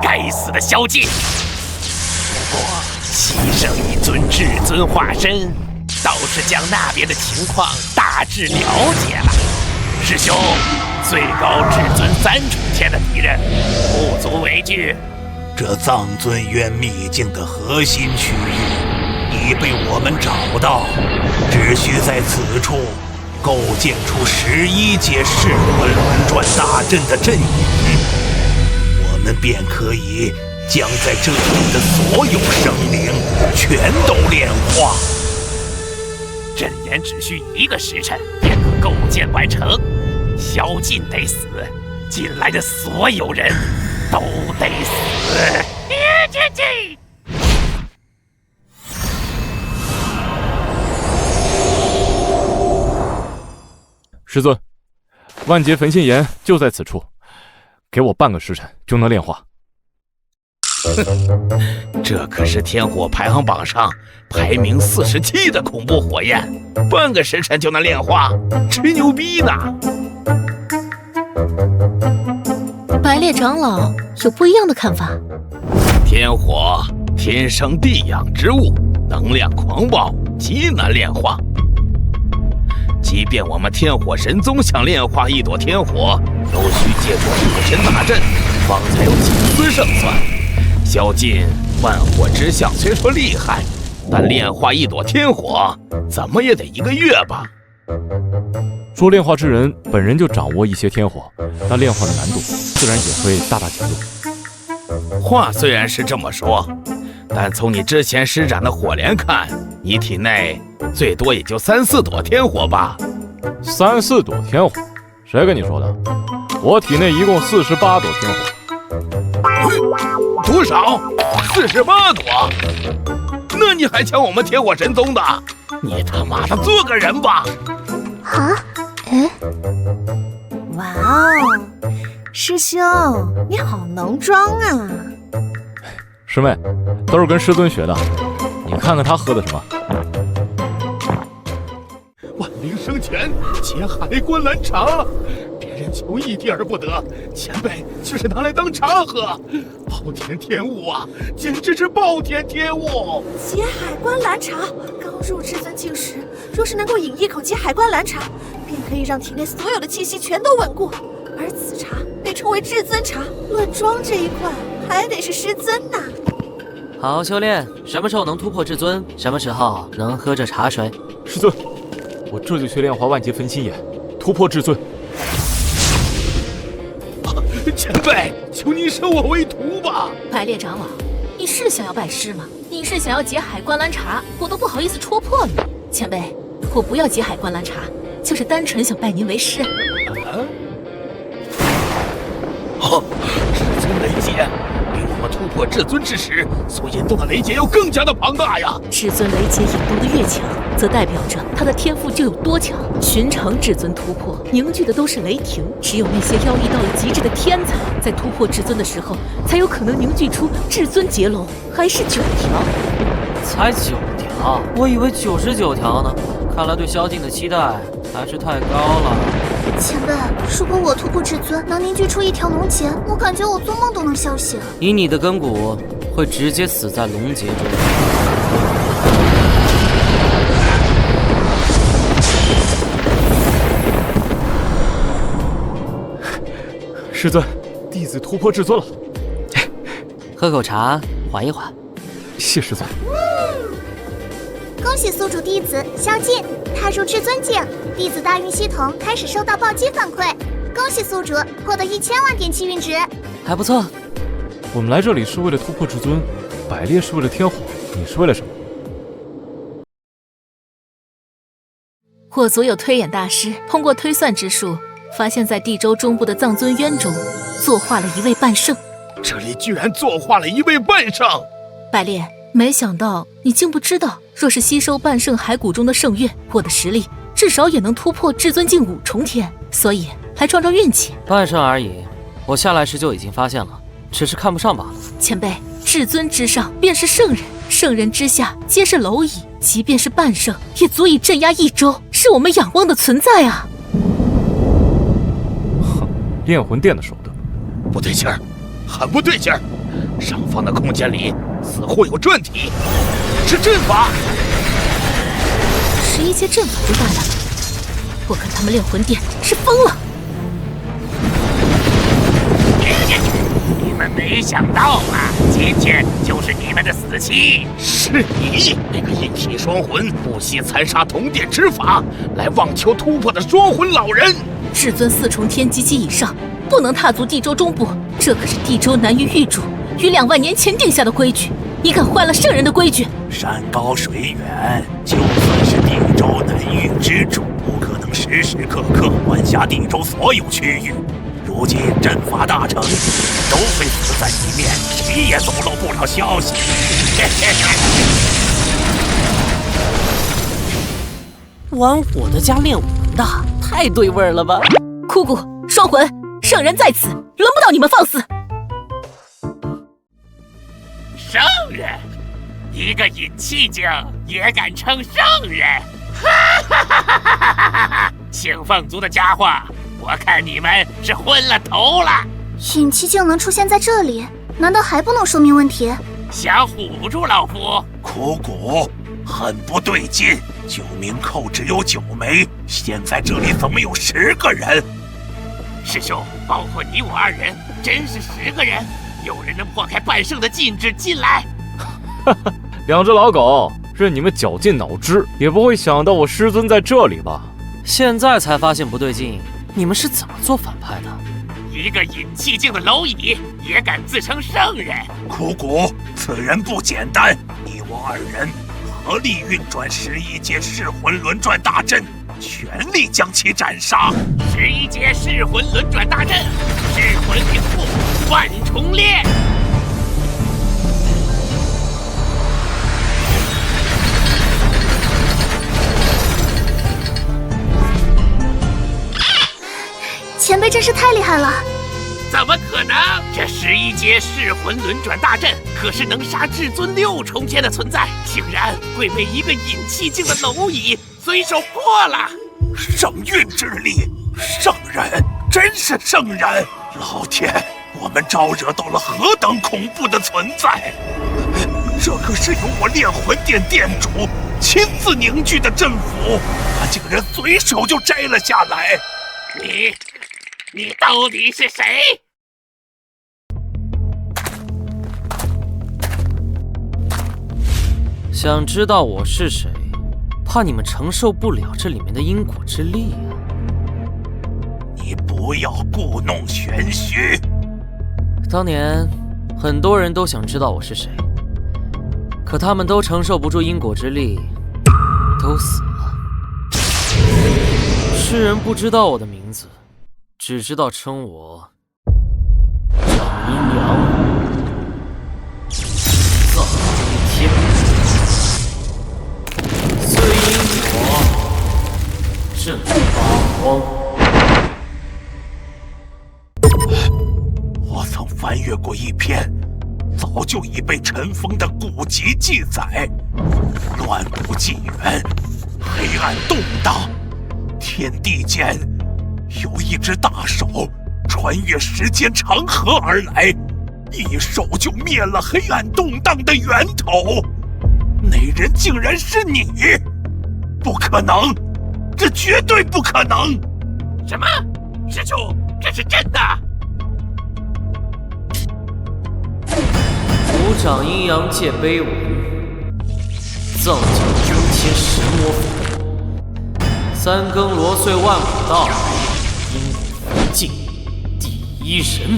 该死的萧敬！不过牺牲一尊至尊化身，倒是将那边的情况大致了解了。师兄，最高至尊3重天的敌人，不足为惧。这藏尊渊秘境的核心区域已被我们找到，只需在此处构建出11阶噬魂轮转大阵的阵营，我们便可以将在这里的所有生灵全都炼化。阵眼只需1个时辰便可构建完成，萧敬得死，进来的所有人都得死。师尊，万劫焚心炎就在此处，给我半个时辰就能炼化。这可是天火排行榜上排名47的恐怖火焰，半个时辰就能炼化，吹牛逼呢！白烈长老有不一样的看法。天火，天生地养之物，能量狂暴，极难炼化。即便我们天火神宗想炼化一朵天火，都需借助火神大阵，方才有几丝胜算。萧劲万火之象虽说厉害，但炼化一朵天火，怎么也得1个月吧。若炼化之人本人就掌握一些天火，那炼化的难度自然也会大大减弱。话虽然是这么说，但从你之前施展的火莲看，你体内最多也就3、4朵天火吧。3、4朵天火？谁跟你说的？我体内一共48朵天火。多少？48朵？那你还抢我们天火神宗的？你他妈的做个人吧！啊？哇哦，师兄，你好能装啊！师妹，都是跟师尊学的。你看看他喝的什么？万灵生泉结海观兰茶，别人求一滴而不得，前辈却是拿来当茶喝，暴殄天物啊，简直是暴殄天物！结海观兰茶，刚入至尊境时，若是能够饮一口结海观兰茶，便可以让体内所有的气息全都稳固，而此茶被称为至尊茶。论装这一块，还得是师尊呐。好修炼，什么时候能突破至尊？什么时候能喝这茶水？师尊，我这就去炼化万劫焚心眼，突破至尊。前辈，求您收我为徒吧！白烈长老，你是想要拜师吗？你是想要结海观兰茶，我都不好意思戳破你。前辈，我不要结海观兰茶，就是单纯想拜您为师。至尊雷劫，比我们突破至尊之时所引动的雷劫要更加的庞大呀！至尊雷劫引动的越强，则代表着他的天赋就有多强。寻常至尊突破凝聚的都是雷霆，只有那些妖异到了极致的天才，在突破至尊的时候，才有可能凝聚出至尊劫龙，还是9条。才9条？我以为99条呢。看来对萧劲的期待还是太高了。前辈，如果我突破至尊，能凝聚出一条龙劫，我感觉我做梦都能笑醒。以你的根骨，会直接死在龙劫中。师尊，弟子突破至尊了。喝口茶，缓一缓。谢师尊。恭喜宿主弟子萧劲踏入至尊境，弟子大运系统开始收到暴击反馈。恭喜宿主获得1000万点气运值，还不错。我们来这里是为了突破至尊，百烈是为了天火，你是为了什么？我族有推演大师通过推算之术，发现在地州中部的藏尊渊中作化了一位半圣。这里居然作化了一位半圣！百烈，没想到你竟不知道，若是吸收半圣骸骨中的圣月，我的实力至少也能突破至尊境5重天，所以来撞撞运气。半圣而已，我下来时就已经发现了，只是看不上罢了。前辈，至尊之上便是圣人，圣人之下皆是蝼蚁，即便是半圣，也足以镇压一州，是我们仰望的存在啊！哼，炼魂殿的手段，不对劲儿，很不对劲儿。上方的空间里似乎有转体，是阵法。11阶阵法就罢了，我看他们炼魂殿是疯了。你们没想到啊，今天就是你们的死期。是你那个一体双魂，不惜残杀同殿之法，来妄求突破的双魂老人。至尊4重天及其以上，不能踏足地州中部，这可是地州南域域主于2万年前定下的规矩。你敢坏了圣人的规矩？山高水远，就算是地州南域之主，不可能时时刻刻管辖地州所有区域。如今阵法大成，都会死在里面，谁也走漏不了消息。玩火的加炼魂的，太对味儿了吧！枯骨双魂，圣人在此，轮不到你们放肆。一个引气境也敢称圣人？哈哈哈哈哈哈！姓凤族的家伙，我看你们是昏了头了。引气境能出现在这里，难道还不能说明问题？想唬住老夫？苦谷，很不对劲。9名寇只有9枚，现在这里怎么有10个人？师兄，包括你我2人，真是10个人。有人能破开半圣的禁制进来？哈哈，2只老狗，任你们绞尽脑汁，也不会想到我师尊在这里吧？现在才发现不对劲，你们是怎么做反派的？一个引气境的蝼蚁也敢自称圣人？苦谷，此人不简单，你我2人合力运转11阶噬魂轮转大阵，全力将其斩杀。11阶噬魂轮转大阵，噬魂领悟，万重炼。前辈真是太厉害了！怎么可能？这11阶噬魂轮转大阵可是能杀至尊6重天的存在，竟然会被一个引气境的蝼蚁随手破了。圣运之力，圣人，真是圣人！老天，我们招惹到了何等恐怖的存在！这可是由我炼魂殿殿主亲自凝聚的阵符，他竟然随手就摘了下来。你到底是谁？想知道我是谁，怕你们承受不了这里面的因果之力啊！你不要故弄玄虚。当年很多人都想知道我是谁，可他们都承受不住因果之力，都死了。世人不知道我的名字，只知道称我长阴阳，藏天，虽因我震八荒。我曾翻阅过一篇早就已被尘封的古籍记载，乱古纪元，黑暗动荡，天地间有一只大手穿越时间长河而来，一手就灭了黑暗动荡的源头。那人竟然是你！不可能，这绝对不可能！什么？师兄，这是真的？吾掌阴阳界碑文，藏讲真天神魔法，3更罗岁万古道，因果佛境第1人。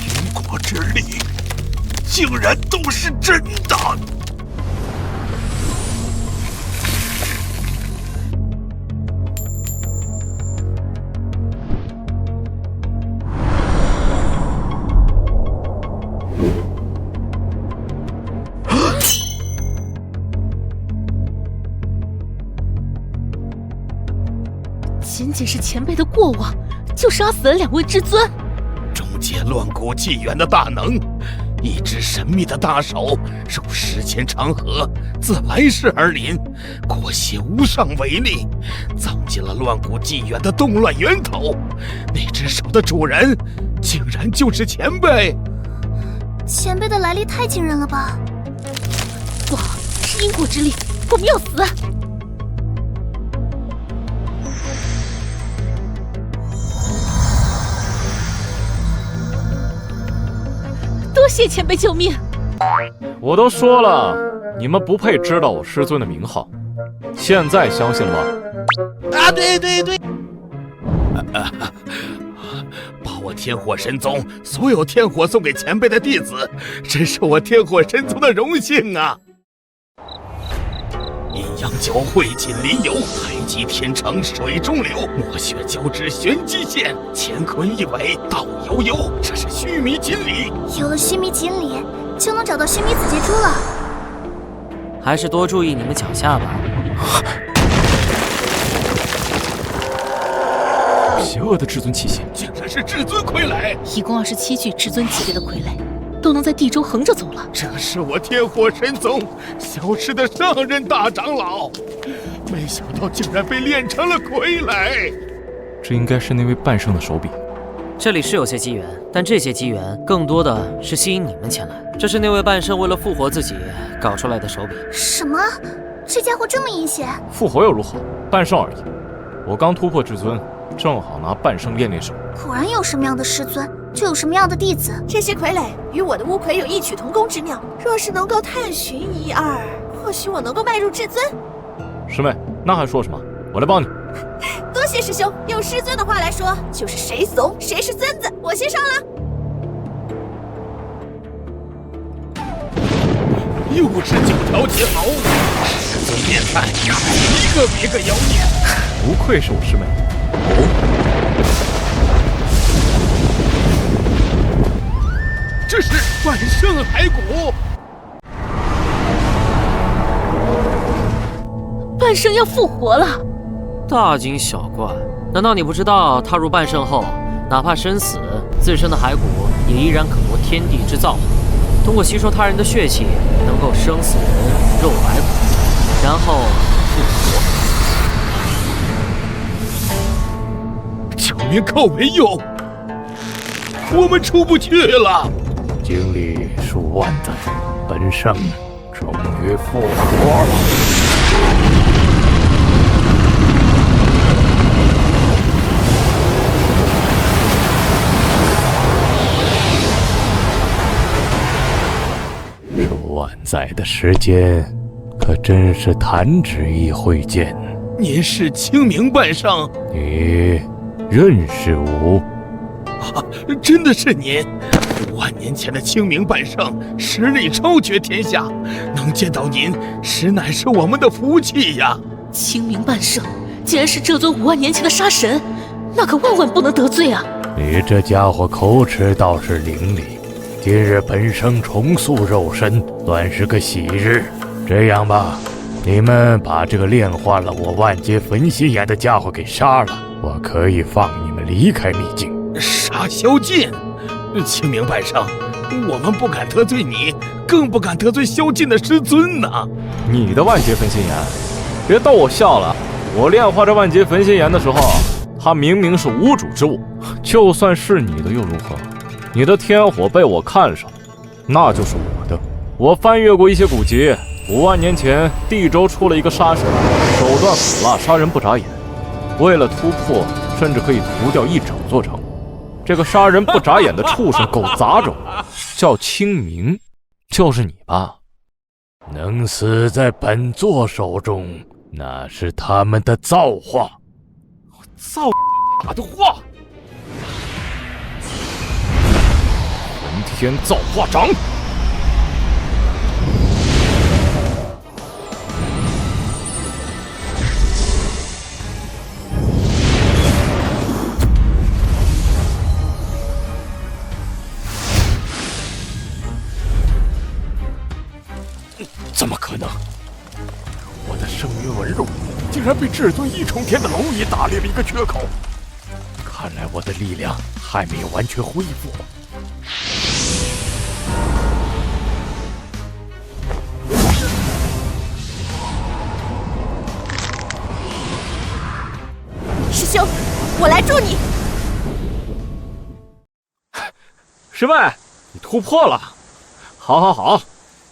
因果之力，竟然都是真的！仅仅是前辈的过往，就杀死了2位至尊。终结乱古纪元的大能，一只神秘的大手入时间长河，自来世而临，裹挟无上伟力，葬进了乱古纪元的动乱源头。那只手的主人，竟然就是前辈！前辈的来历太惊人了吧！不好，是因果之力，我们要死！多谢前辈救命！我都说了，你们不配知道我师尊的名号，现在相信了吧？啊，对，把我天火神宗所有天火送给前辈的弟子，真是我天火神宗的荣幸啊！阴阳交汇锦鳞游，太极天成水中流，墨血交织玄机线，乾坤一尾道悠悠，这是须弥锦鲤。有了须弥锦鲤，就能找到须弥子杰珠了。还是多注意你们脚下吧。行，恶的至尊器械，竟然是至尊傀儡！一共27具至尊级别的傀儡，都能在地州横着走了。这是我天火神宗消失的上任大长老，没想到竟然被练成了傀儡。这应该是那位半圣的手笔。这里是有些机缘，但这些机缘更多的是吸引你们前来。这是那位半圣为了复活自己搞出来的手笔。什么？这家伙这么阴险？复活又如何？半圣而已。我刚突破至尊，正好拿半圣练练手。果然有什么样的师尊，就有什么样的弟子。这些傀儡与我的乌傀有异曲同工之妙，若是能够探寻一二，或许我能够迈入至尊。师妹，那还说什么？我来帮你。多谢师兄，用师尊的话来说，就是谁怂谁是孙子。我先上了。又是9条结毛，师尊面菜，一个比一个妖孽。不愧是我师妹。这是半圣骸骨。半圣要复活了。大惊小怪，难道你不知道踏入半圣后，哪怕生死，自身的骸骨也依然可夺天地之造化，通过吸收他人的血气，能够生死人肉白骨，然后复活。救命靠没用，我们出不去了。经历数万载，本圣终于复活了。数万载的时间，可真是弹指一挥间。您是清明半圣？你认识我？啊，真的是您！5万年前的清明半圣，实力超绝天下，能见到您，实乃是我们的福气呀！清明半圣竟然是这尊5万年前的杀神，那可万万不能得罪啊！你这家伙口齿倒是伶俐。今日本圣重塑肉身，算是个喜日。这样吧，你们把这个炼化了我万劫焚心眼的家伙给杀了，我可以放你们离开秘境。杀萧劲，清明半圣，我们不敢得罪你，更不敢得罪萧劲的师尊呐。你的万劫焚心眼，别逗我笑了。我炼化这万劫焚心眼的时候，它明明是无主之物，就算是你的又如何？你的天火被我看上，那就是我的。我翻阅过一些古籍，5万年前地州出了一个杀神，手段狠辣，杀人不眨眼，为了突破，甚至可以屠掉一整座城。这个杀人不眨眼的畜生狗杂种，叫清明，就是你吧？能死在本座手中，那是他们的造化。造的话！天造化掌！怎么可能？我的圣约纹路竟然被至尊1重天的蝼蚁打裂了一个缺口，看来我的力量还没有完全恢复。师兄，我来助你。师妹，你突破了！好，好，好，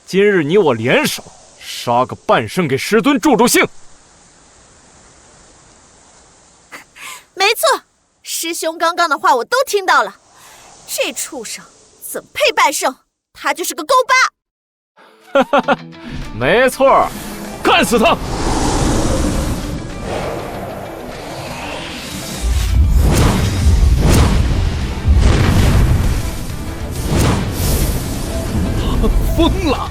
今日你我联手，杀个半圣给师尊助助兴。没错，师兄刚刚的话我都听到了。这畜生怎么配半圣？他就是个勾巴。哈哈，没错，干死他！疯了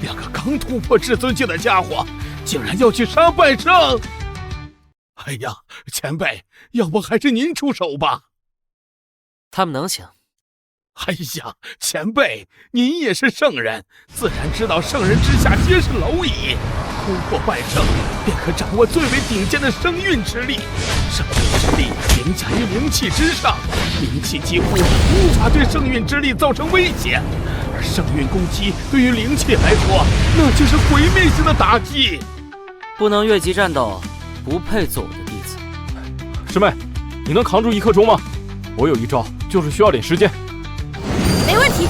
！2个刚突破至尊境的家伙，竟然要去杀半圣！哎呀，前辈，要不还是您出手吧？他们能行，哎呀，前辈，您也是圣人，自然知道圣人之下皆是蝼蚁。突破半圣，便可掌握最为顶尖的生运之力。生运之力凌驾于灵气之上，灵气几乎无法对生运之力造成威胁，而生运攻击对于灵气来说，那就是毁灭性的打击。不能越级战斗，不配做我的弟子。师妹，你能扛住1刻钟吗？我有一招，就是需要点时间。没问题。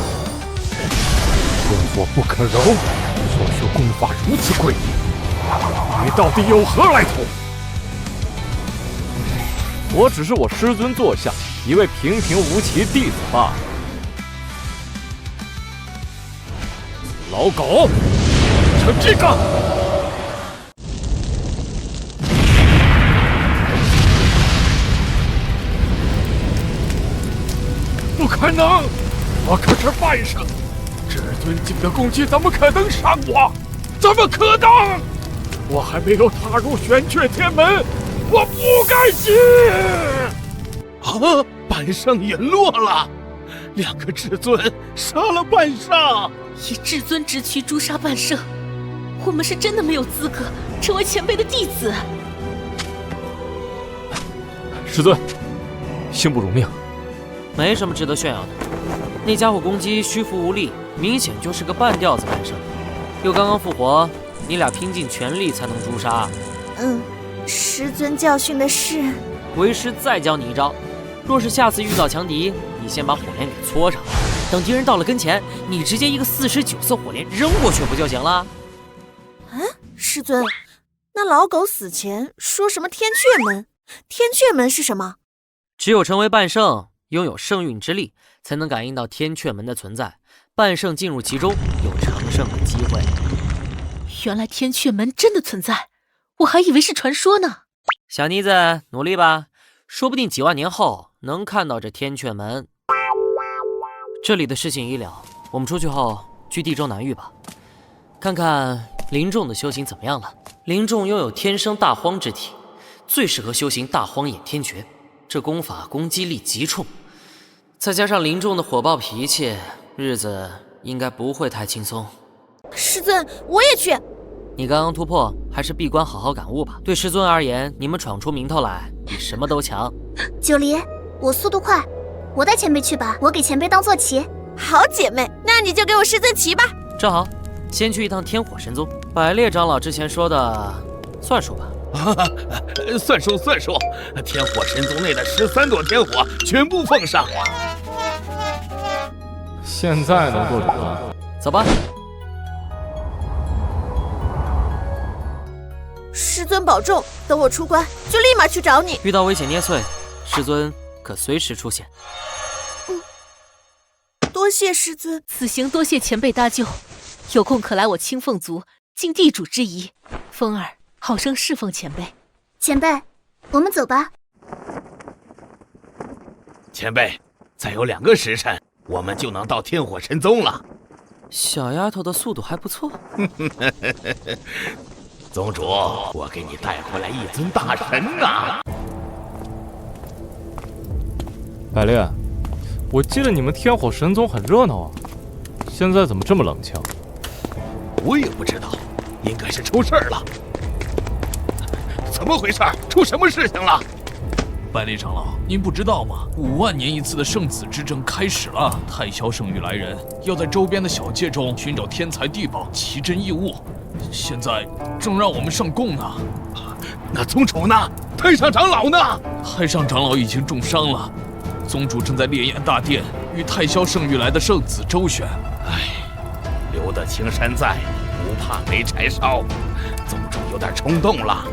功法不可柔，所学功法如此诡异，你到底有何来头？我只是我师尊座下一位平平无奇弟子罢了。老狗，瞧这个！不可能！我可是半圣，至尊境的攻击怎么可能伤我？怎么可能？我还没有踏入玄阙天门，我不甘心！啊！半圣陨落了，2个至尊杀了半圣，以至尊之躯诛杀半圣，我们是真的没有资格成为前辈的弟子。师尊，幸不辱命。没什么值得炫耀的。那家伙攻击虚浮无力，明显就是个半吊子半圣，又刚刚复活，你俩拼尽全力才能诛杀。师尊教训的是，为师再教你一招，若是下次遇到强敌，你先把火莲给搓上，等敌人到了跟前，你直接一个49色火莲扔过去不就行了？师尊，那老狗死前说什么天阙门？天阙门是什么？只有成为半圣，拥有圣运之力，才能感应到天阙门的存在。半圣进入其中，有成圣的机会。原来天阙门真的存在，我还以为是传说呢。小妮子，努力吧，说不定几万年后能看到这天阙门。这里的事情已了，我们出去后去地州南域吧，看看林仲的修行怎么样了。林仲拥有天生大荒之体，最适合修行大荒眼天诀，这功法攻击力极冲，再加上林仲的火爆脾气，日子应该不会太轻松。师尊，我也去。你刚刚突破，还是闭关好好感悟吧。对师尊而言，你们闯出名头来，比什么都强。九离，我速度快，我带前辈去吧，我给前辈当坐骑。好姐妹，那你就给我师尊骑吧。正好，先去一趟天火神宗。百列长老之前说的，算数吧。算数。天火神宗内的13朵天火全部奉上。现在能做主了。走吧。师尊保重，等我出关就立马去找你。遇到危险捏碎，师尊可随时出现。多谢师尊。此行多谢前辈搭救，有空可来我青凤族尽地主之谊。风儿好生侍奉前辈。前辈，我们走吧。前辈，再有2个时辰，我们就能到天火神宗了。小丫头的速度还不错。宗主，我给你带回来一尊大神呐！百列，我记得你们天火神宗很热闹啊，现在怎么这么冷清？我也不知道，应该是出事儿了。怎么回事？出什么事情了？百列长老，您不知道吗？5万年一次的圣子之争开始了。太霄圣域来人要在周边的小界中寻找天材地宝、奇珍异物，现在正让我们上供呢。那宗主呢？太上长老呢？太上长老已经重伤了，宗主正在烈焰大殿与太霄圣域来的圣子周旋。留得青山在，不怕没柴烧。宗主有点冲动了。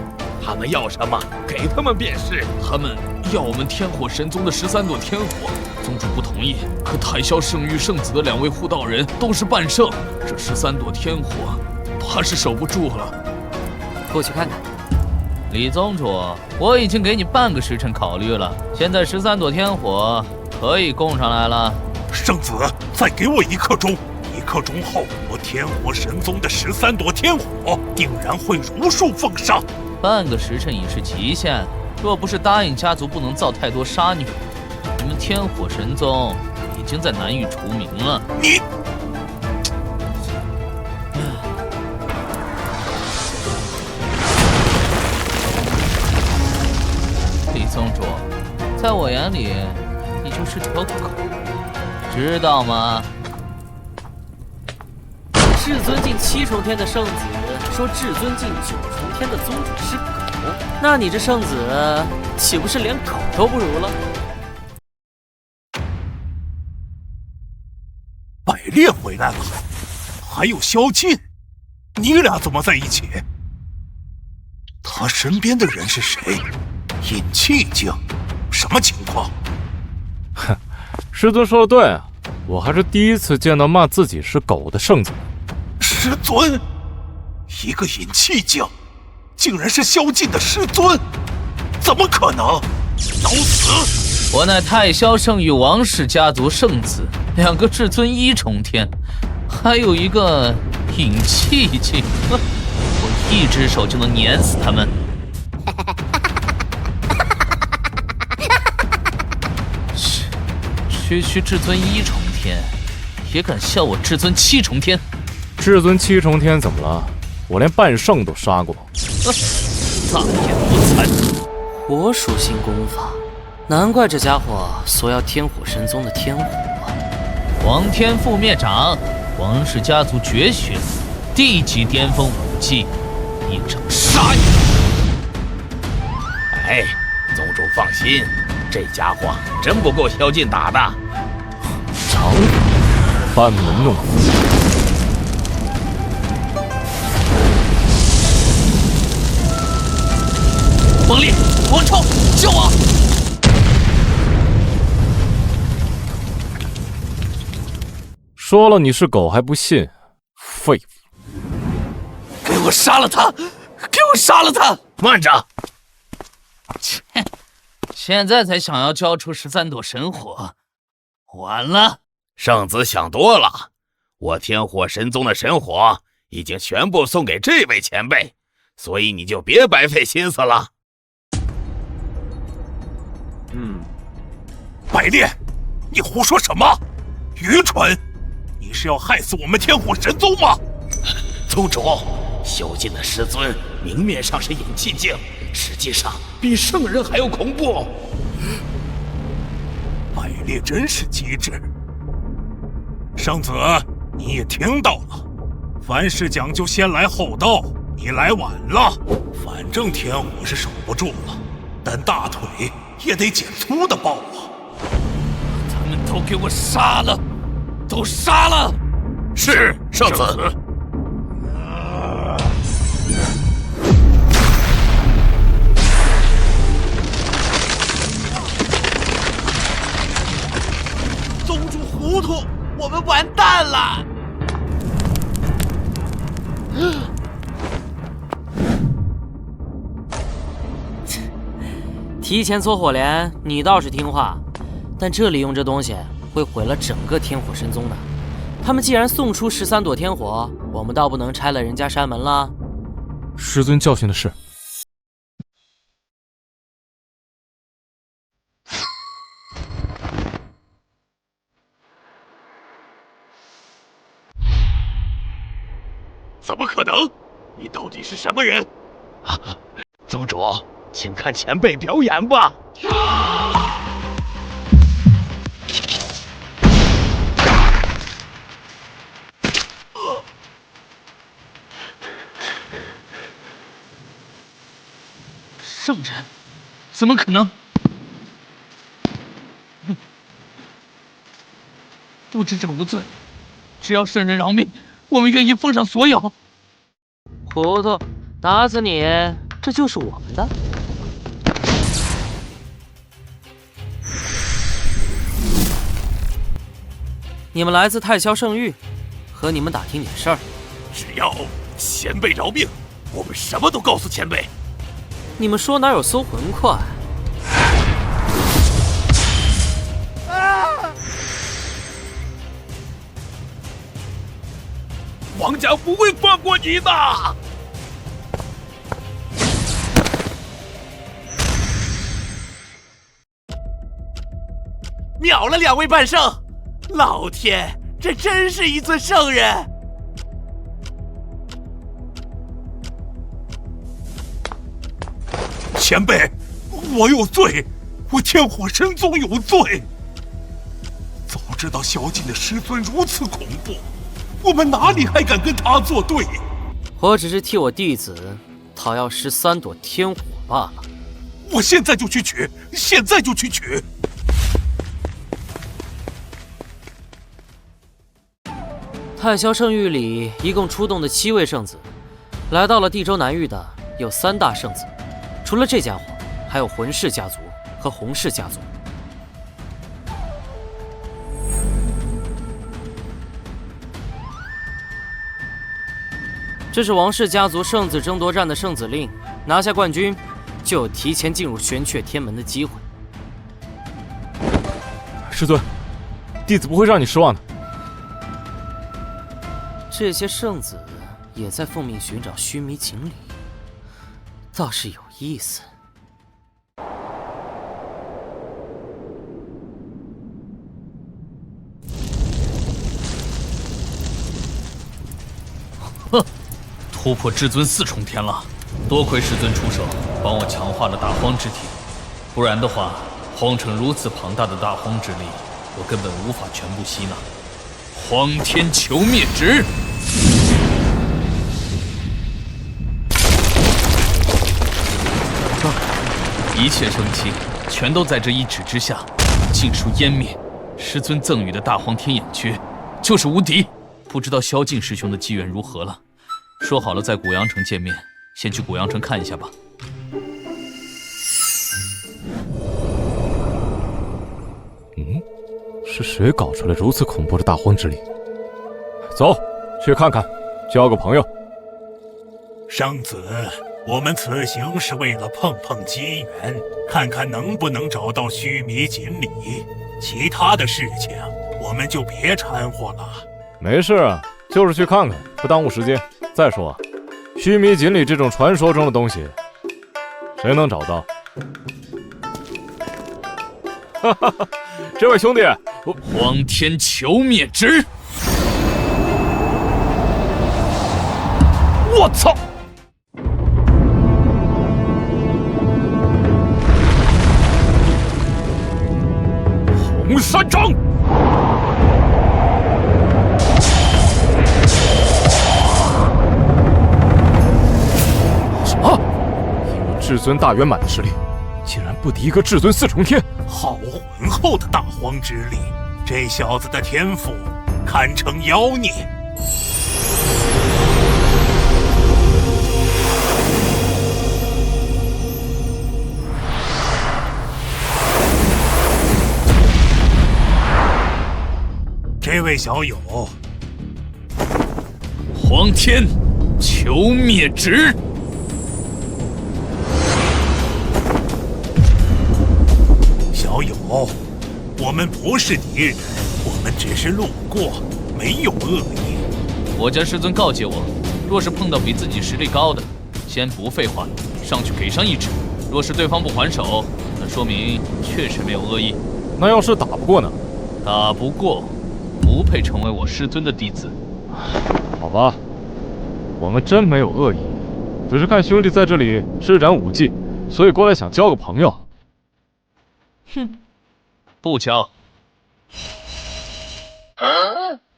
他们要什么，给他们便是。他们要我们天火神宗的13朵天火，宗主不同意。可太霄圣域圣子的2位护道人都是半圣，这13朵天火怕是守不住了。过去看看。李宗主，我已经给你半个时辰考虑了，现在13朵天火可以供上来了。圣子，再给我1刻钟，1刻钟后，我天火神宗的13朵天火定然会如数奉上。半个时辰已是极限，若不是答应家族不能造太多杀女，你们天火神宗已经在南域除名了。你，李宗主，在我眼里，你就是条狗，知道吗？至尊境7重天的圣子说至尊境9重天的宗主是狗，那你这圣子岂不是连狗都不如了？百烈回来了，还有萧劲，你俩怎么在一起？他身边的人是谁？尹气境，什么情况？哼，师尊说的对啊，我还是第一次见到骂自己是狗的圣子。师尊，一个尹气境，竟然是萧劲的师尊，怎么可能？找死！我乃太霄圣域王氏家族圣子，2个至尊1重天，还有一个尹气境，我一只手就能碾死他们。区至尊1重天，也敢笑我至尊7重天？至尊7重天怎么了？我连半圣都杀过。大言不惭！火属性功法，难怪这家伙索要天火神宗的天火。黄天覆灭掌，王氏家族绝学，地级巅峰武技，一掌杀你！哎，宗主放心，这家伙真不够萧劲打的。长班门弄斧。王烈，王超，救我！说了你是狗还不信，废物！给我杀了他！给我杀了他！慢着！切，现在才想要交出13朵神火，晚了。圣子想多了，我天火神宗的神火已经全部送给这位前辈，所以你就别白费心思了。百烈，你胡说什么？愚蠢！你是要害死我们天火神宗吗？宗主，萧劲的师尊明面上是尹气境，实际上比圣人还要恐怖。百烈真是机智。圣子，你也听到了，凡事讲究先来后到，你来晚了。反正天火是守不住了，但大腿也得减粗的抱啊！他们都给我杀了！都杀了！是，圣子。宗主糊涂，我们完蛋了！提前搓火镰，你倒是听话，但这里用这东西会毁了整个天火神宗的。他们既然送出13朵天火，我们倒不能拆了人家山门了。师尊教训的是。怎么可能？你到底是什么人？宗主，请看前辈表演吧。圣人？怎么可能？不知者无罪，只要圣人饶命，我们愿意奉上所有。糊涂，打死你，这就是我们的。你们来自太霄圣域，和你们打听点事儿。只要前辈饶命，我们什么都告诉前辈。你们说哪有搜魂快？王家不会放过你的！秒了2位半圣，老天，这真是一尊圣人！前辈，我有罪，我天火神宗有罪。早知道萧劲的师尊如此恐怖，我们哪里还敢跟他作对？我只是替我弟子讨要13朵天火罢了。我现在就去取，现在就去取。太霄圣域里一共出动的7位圣子，来到了地州南域的有3大圣子，除了这家伙，还有魂氏家族和洪氏家族。这是王氏家族圣子争夺战的圣子令，拿下冠军，就有提前进入玄阙天门的机会。师尊，弟子不会让你失望的。这些圣子也在奉命寻找须弥锦鲤，倒是有意思。哼，突破至尊4重天了，多亏师尊出手帮我强化了大荒之体，不然的话，荒城如此庞大的大荒之力，我根本无法全部吸纳。荒天求灭旨！一切生机全都在这一指之下，尽数湮灭。师尊赠予的大荒天眼诀就是无敌，不知道萧劲师兄的机缘如何了。说好了在古阳城见面，先去古阳城看一下吧。是谁搞出了如此恐怖的大荒之力？走，去看看，交个朋友。圣子，我们此行是为了碰碰机缘，看看能不能找到须弥锦鲤。其他的事情我们就别掺和了。没事啊，就是去看看，不耽误时间。再说，须弥锦鲤这种传说中的东西，谁能找到？哈哈哈，这位兄弟，荒天求灭之！我操！红山掌！什么？以我至尊大圆满的实力，竟然不敌一个至尊4重天！好浑厚的大荒之力，这小子的天赋堪称妖孽。这位小友，荒天求灭旨！小友，我们不是敌人，我们只是路过，没有恶意。我家师尊告诫我，若是碰到比自己实力高的，先不废话，上去给上一指。若是对方不还手，那说明确实没有恶意。那要是打不过呢？打不过，不配成为我师尊的弟子。好吧，我们真没有恶意，只是看兄弟在这里施展武技，所以过来想交个朋友。哼，不巧。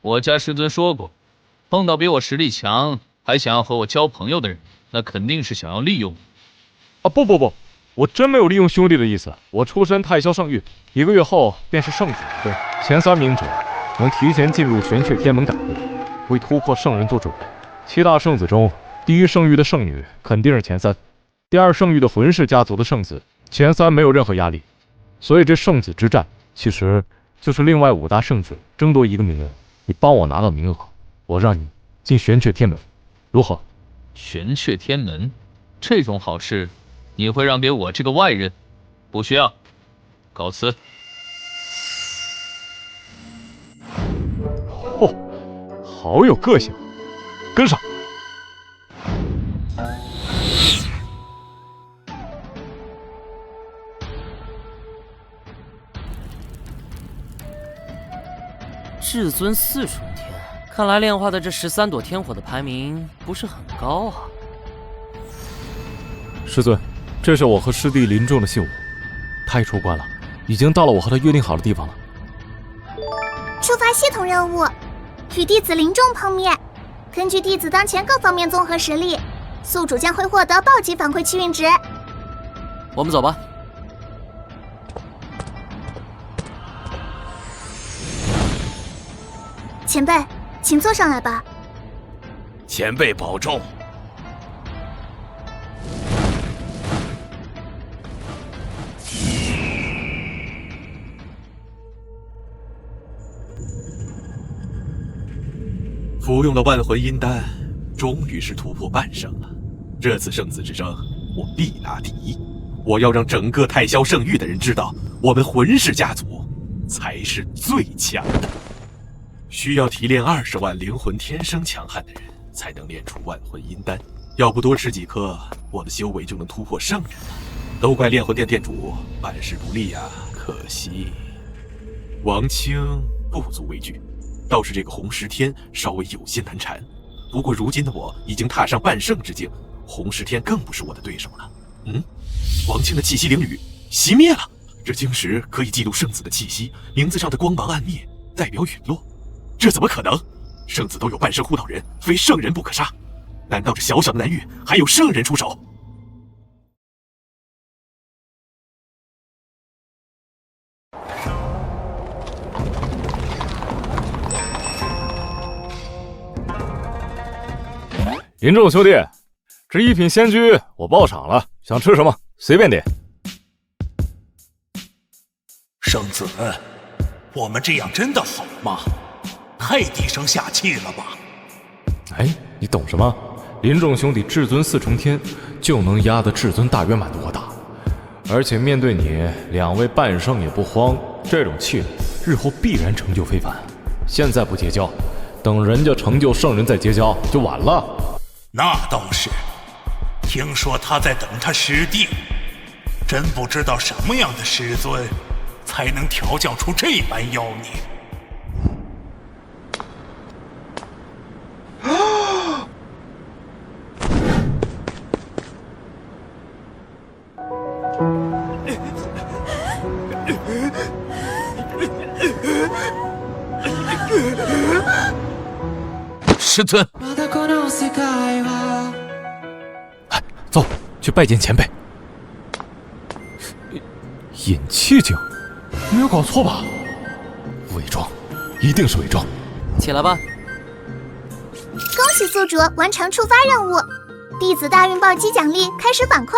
我家师尊说过，碰到比我实力强还想要和我交朋友的人，那肯定是想要利用我。啊不，我真没有利用兄弟的意思。我出身太霄圣域，1个月后便是圣子对，前3名者能提前进入玄阙天门赶路，为突破圣人做准备。7大圣子中，第1圣域的圣女肯定是前3，第2圣域的魂氏家族的圣子前3没有任何压力。所以这圣子之战其实就是另外5大圣子争夺一个名额，你帮我拿到名额，我让你进玄阙天门，如何？玄阙天门这种好事，你会让给我这个外人？不需要，告辞。哦，好有个性，跟上。至尊4重天，看来炼化的这13朵天火的排名不是很高啊。师尊，这是我和师弟林仲的信物，他也出关了，已经到了我和他约定好的地方了。触发系统任务，与弟子林仲碰面。根据弟子当前各方面综合实力，宿主将会获得暴击反馈气运值。我们走吧。前辈，请坐上来吧。前辈保重。服用了万魂阴丹，终于是突破半圣了。这次圣子之争，我必拿第一。我要让整个太霄圣域的人知道，我们魂氏家族才是最强的。需要提炼20万灵魂天生强悍的人，才能炼出万魂阴丹。要不多吃几颗，我的修为就能突破圣人了。都怪炼魂殿殿主办事不力啊，可惜。王清不足为惧。倒是这个洪石天稍微有些难缠，不过如今的我已经踏上半圣之境，洪石天更不是我的对手了。王清的气息灵雨熄灭了，这晶石可以记录圣子的气息，名字上的光芒暗灭，代表陨落。这怎么可能？圣子都有半圣护道人，非圣人不可杀。难道这小小的南域还有圣人出手？林仲兄弟，这一品仙居我报赏了，想吃什么随便点。圣子，我们这样真的好吗？太低声下气了吧？哎，你懂什么？林仲兄弟至尊4重天就能压得至尊大圆满的我大，而且面对你2位半圣也不慌，这种气度日后必然成就非凡。现在不结交，等人家成就圣人再结交就晚了。那倒是，听说他在等他师弟，真不知道什么样的师尊才能调教出这般妖孽。师尊，走去拜见前辈。引气境，没有搞错吧？伪装，一定是伪装。起来吧。恭喜宿主完成触发任务，弟子大运暴击奖励开始反馈。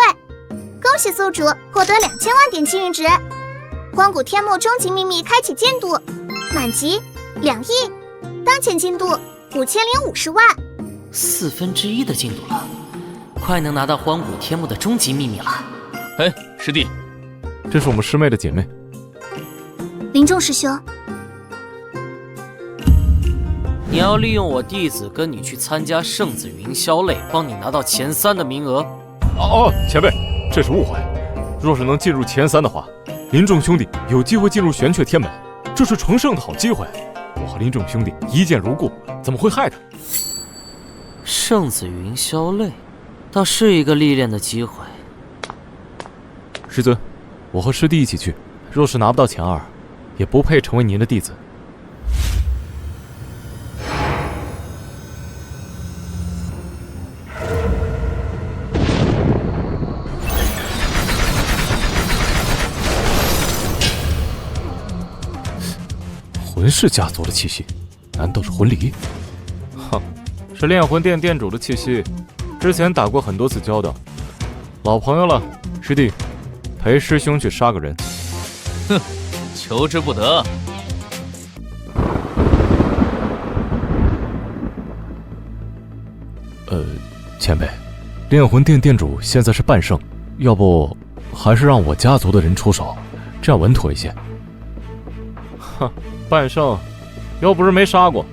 恭喜宿主获得2000万点气运值。荒古天幕终极秘密开启进度，满级2亿，当前进度5050万，1/4的进度了，快能拿到荒古天幕的终极秘密了。哎，师弟，这是我们师妹的姐妹林仲师兄。你要利用我弟子跟你去参加圣子云霄类，帮你拿到前3的名额。前辈，这是误会。若是能进入前3的话，林仲兄弟有机会进入玄阙天门，这是成圣的好机会。我和林仲兄弟一见如故，怎么会害他？圣子云霄类，倒是一个历练的机会。师尊，我和师弟一起去，若是拿不到前2，也不配成为您的弟子。魂氏家族的气息，难道是魂离？哼，是炼魂殿殿主的气息。之前打过很多次交道，老朋友了。师弟，陪师兄去杀个人。哼，求之不得。前辈，炼魂殿殿主现在是半圣，要不还是让我家族的人出手，这样稳妥一些。哼，半圣，又不是没杀过。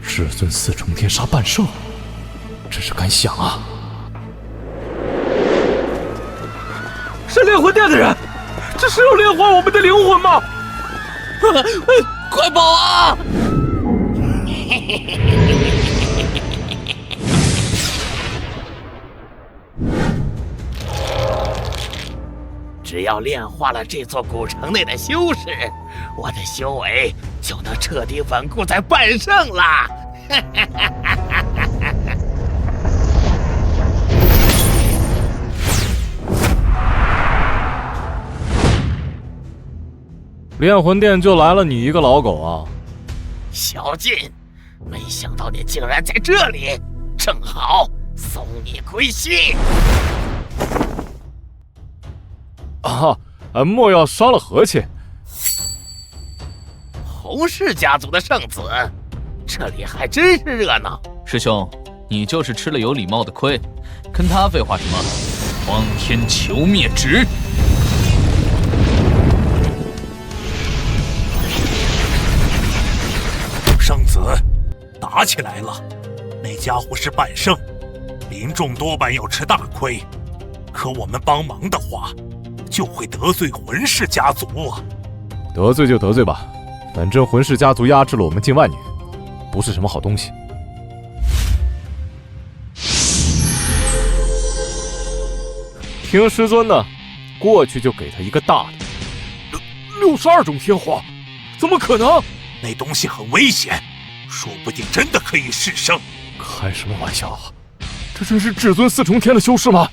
至尊4重天杀半圣，真是敢想啊！是炼魂殿的人，这是要炼化我们的灵魂吗？快跑啊！只要炼化了这座古城内的修士，我的修为就能彻底稳固在半圣了。炼魂殿就来了你一个老狗啊！小晋，没想到你竟然在这里，正好送你归西。啊，莫要伤了和气。洪氏家族的圣子，这里还真是热闹。师兄，你就是吃了有礼貌的亏，跟他废话什么？荒天求灭旨！圣子，打起来了！那家伙是半圣，林众多半要吃大亏。可我们帮忙的话，就会得罪魂氏家族啊！得罪就得罪吧，反正魂氏家族压制了我们近万年，不是什么好东西。听师尊的，过去就给他一个大的。62种天皇，怎么可能？那东西很危险，说不定真的可以弑圣。开什么玩笑啊！这真是至尊4重天的修士吗？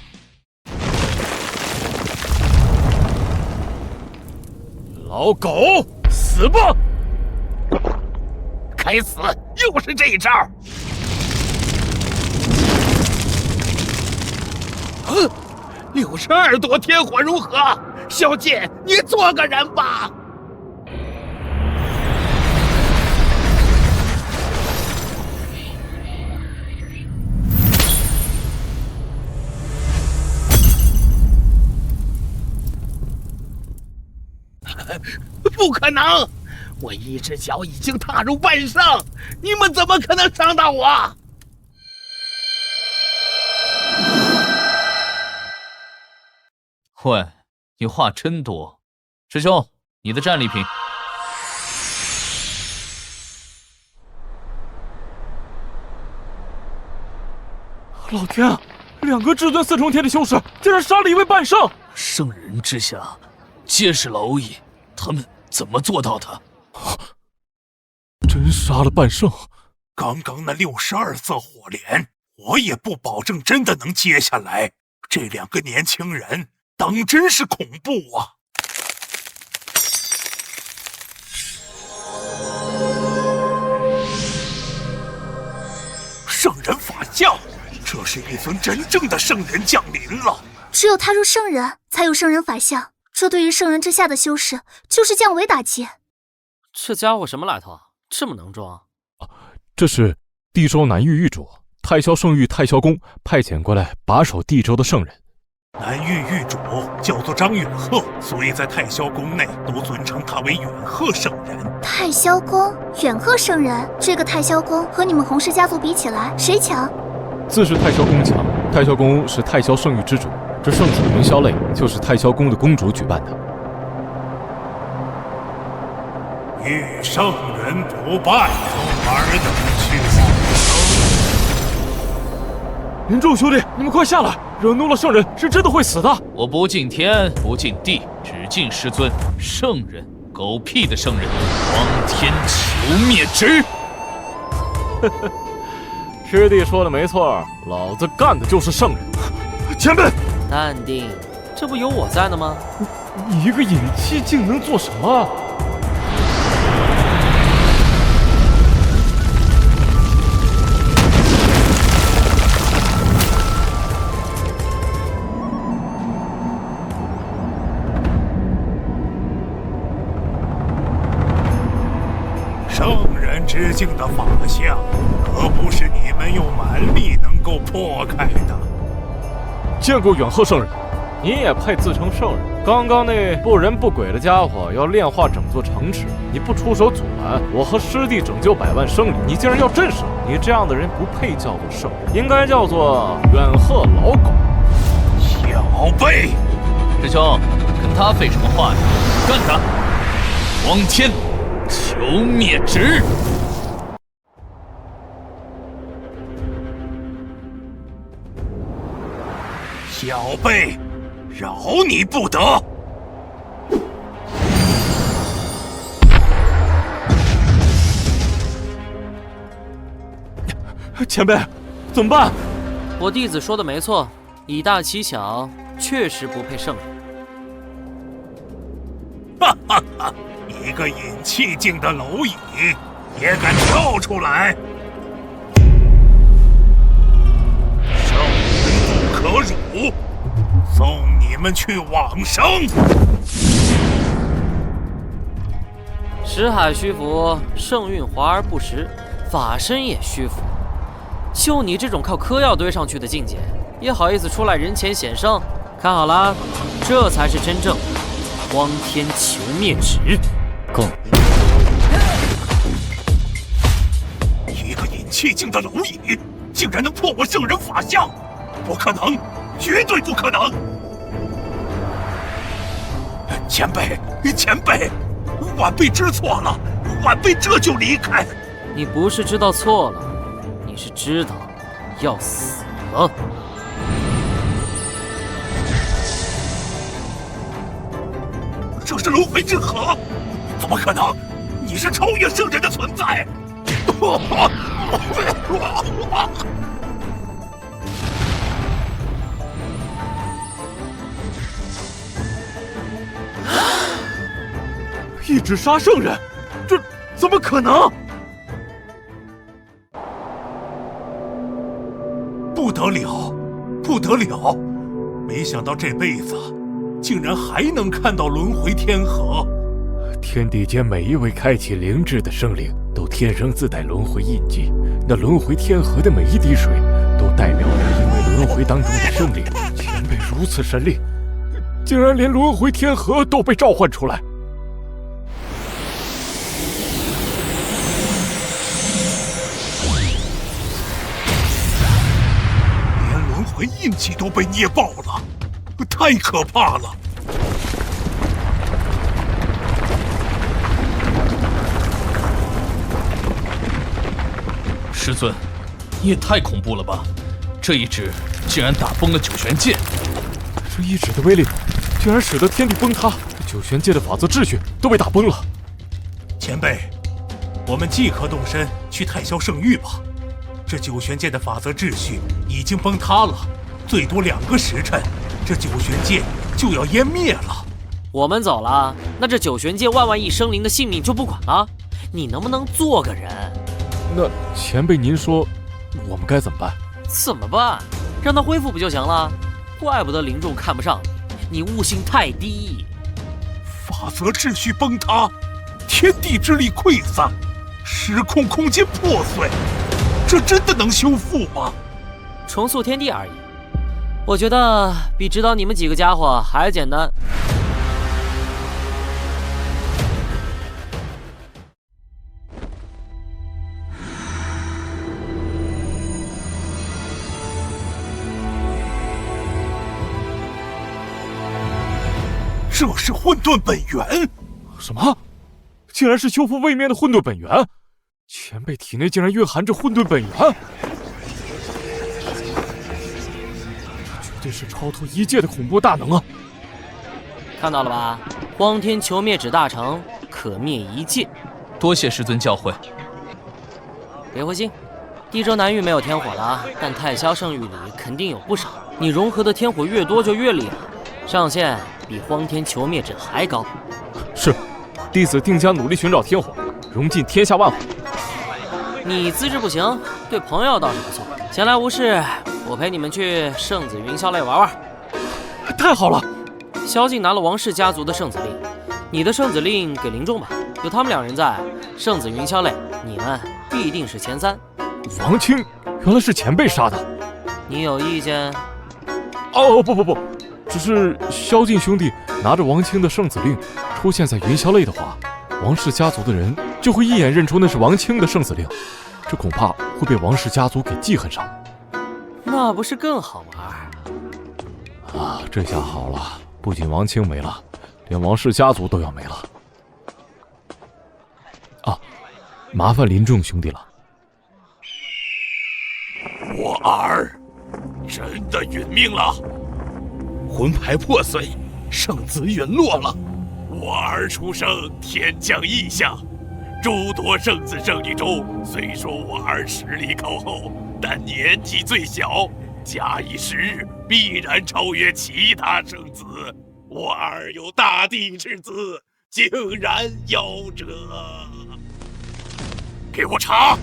老狗，死吧！该死，又是这一招。62朵天火如何？小晋，你做个人吧。不可能！我一只脚已经踏入半圣，你们怎么可能伤到我？喂，你话真多。师兄，你的战利品。老天啊！2个至尊4重天的修士竟然杀了一位半圣！圣人之下，皆是蝼蚁，他们怎么做到的？真杀了半圣！刚刚那62色火莲，我也不保证真的能接下来。这2个年轻人当真是恐怖啊！圣人法相，这是一尊真正的圣人降临了。只有踏入圣人，才有圣人法相。这对于圣人之下的修士，就是降维打击。这家伙什么来头？这么能装？这是地州南域域主太霄圣域太霄宫派遣过来把守地州的圣人。南域域主叫做张远鹤，所以在太霄宫内都尊称他为远鹤圣人。太霄宫远鹤圣人，这个太霄宫和你们洪氏家族比起来，谁强？自是太霄宫强。太霄宫是太霄圣域之主，这圣子云霄泪就是太霄宫的公主举办的。遇圣人不败，尔等去往生。林仲兄弟，你们快下来！惹怒了圣人是真的会死的。我不敬天，不敬地，只敬师尊。圣人，狗屁的圣人！荒天求灭之！师弟说的没错，老子干的就是圣人。前辈，淡定，这不有我在呢吗？你一个隐气境能做什么？圣人之境的法相，可不是你们用蛮力能够破开的。见过远鹤圣人，你也配自称圣人？刚刚那不人不鬼的家伙要炼化整座城池，你不出手阻拦，我和师弟拯救100万生灵，你竟然要震慑！你这样的人不配叫做圣人，应该叫做远鹤老狗。小辈，师兄，跟他废什么话呀？干他！荒天，求灭旨。小辈，饶你不得！前辈，怎么办？我弟子说的没错，以大欺小，确实不配圣人。哈哈哈！一个引气境的蝼蚁，也敢跳出来？圣人不可辱，送你们去往生！识海虚浮，圣运华而不实，法身也虚浮。就你这种靠嗑药堆上去的境界，也好意思出来人前显圣？看好了，这才是真正荒天求灭旨。更一个引气境的蝼蚁，竟然能破我圣人法相，不可能，绝对不可能！前辈，前辈，晚辈知错了，晚辈这就离开。你不是知道错了，你是知道要死了。这是轮回之河，怎么可能？你是超越圣人的存在！一指杀圣人，这怎么可能？不得了，不得了！没想到这辈子竟然还能看到轮回天河。天地间每一位开启灵智的生灵，都天生自带轮回印记。那轮回天河的每一滴水，都代表着一位轮回当中的生灵。前辈如此神力，竟然连轮回天河都被召唤出来。连轮回印记都被捏爆了，太可怕了！师尊，你也太恐怖了吧！这一指竟然打崩了九玄界，这一指的威力，竟然使得天地崩塌，九玄界的法则秩序都被打崩了。前辈，我们即刻动身去太霄圣域吧。这九玄界的法则秩序已经崩塌了，最多2个时辰，这九玄界就要湮灭了。我们走了，那这九玄界万亿生灵的性命就不管了？你能不能做个人？那前辈您说，我们该怎么办？怎么办？让他恢复不就行了？怪不得灵众看不上你，你悟性太低。法则秩序崩塌，天地之力溃散，时空空间破碎，这真的能修复吗？重塑天地而已，我觉得比指导你们几个家伙还简单。这是混沌本源！什么？竟然是修复位面的混沌本源！前辈体内竟然蕴含着混沌本源，这绝对是超脱一界的恐怖大能啊！看到了吧？荒天求灭旨大成，可灭一界。多谢师尊教诲。别灰心，地州南域没有天火了，但太霄圣域里肯定有不少。你融合的天火越多就越厉害，上限比荒天求灭旨还高。是，弟子定将努力寻找天火，融尽天下万火。你资质不行，对朋友倒是不错。闲来无事，我陪你们去圣子云霄泪玩玩。太好了！萧敬拿了王氏家族的圣子令，你的圣子令给灵众吧。有他们2人在，圣子云霄泪，你们必定是前3。王清原来是前辈杀的，你有意见？哦不，只是萧敬兄弟拿着王清的圣子令出现在云霄泪的话，王氏家族的人就会一眼认出那是王清的圣子令，这恐怕会被王氏家族给记恨上。那不是更好玩？啊，这下好了，不仅王清没了，连王氏家族都要没了。麻烦林仲兄弟了。我儿真的殒命了，魂牌破碎，圣子陨落了。我儿出生天降异象，诸多圣子圣女中，虽说我儿实力靠后，但年纪最小，假以时日，必然超越其他圣子。我儿有大帝之资，竟然夭折！给我查！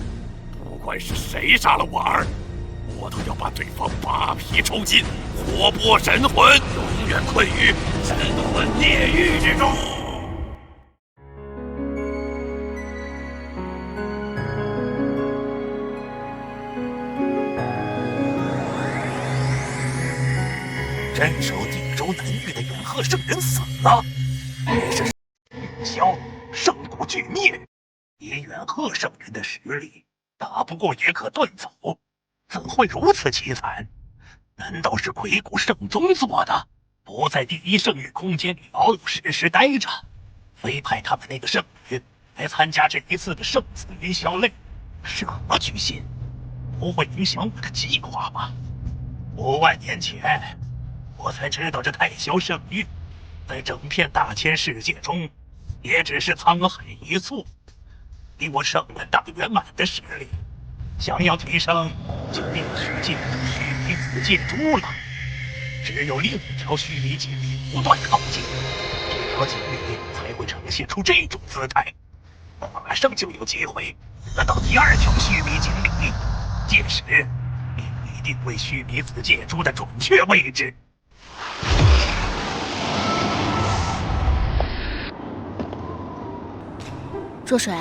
不管是谁杀了我儿，我都要把对方扒皮抽筋，活剥神魂，永远困于神魂炼狱之中。镇守地州南域的远鹤圣人死了，于是消圣骨俱灭。以远鹤圣人的实力，打不过也可遁走，怎会如此凄惨？难道是魁谷圣宗做的？不在第一圣域空间里老老实实待着，非派他们那个圣女来参加这一次的圣子云霄类，是何居心？不会影响我的计划吧？5万年前，我才知道这太霄圣域在整片大千世界中，也只是沧海一粟。比我圣人大圆满的实力，想要提升，就必须借助须弥子借珠了。只有另一条须弥锦鲤不断靠近，这条锦鲤才会呈现出这种姿态。我马上就有机会得到第2条须弥锦鲤，届时便一定为须弥子借珠的准确位置。若水，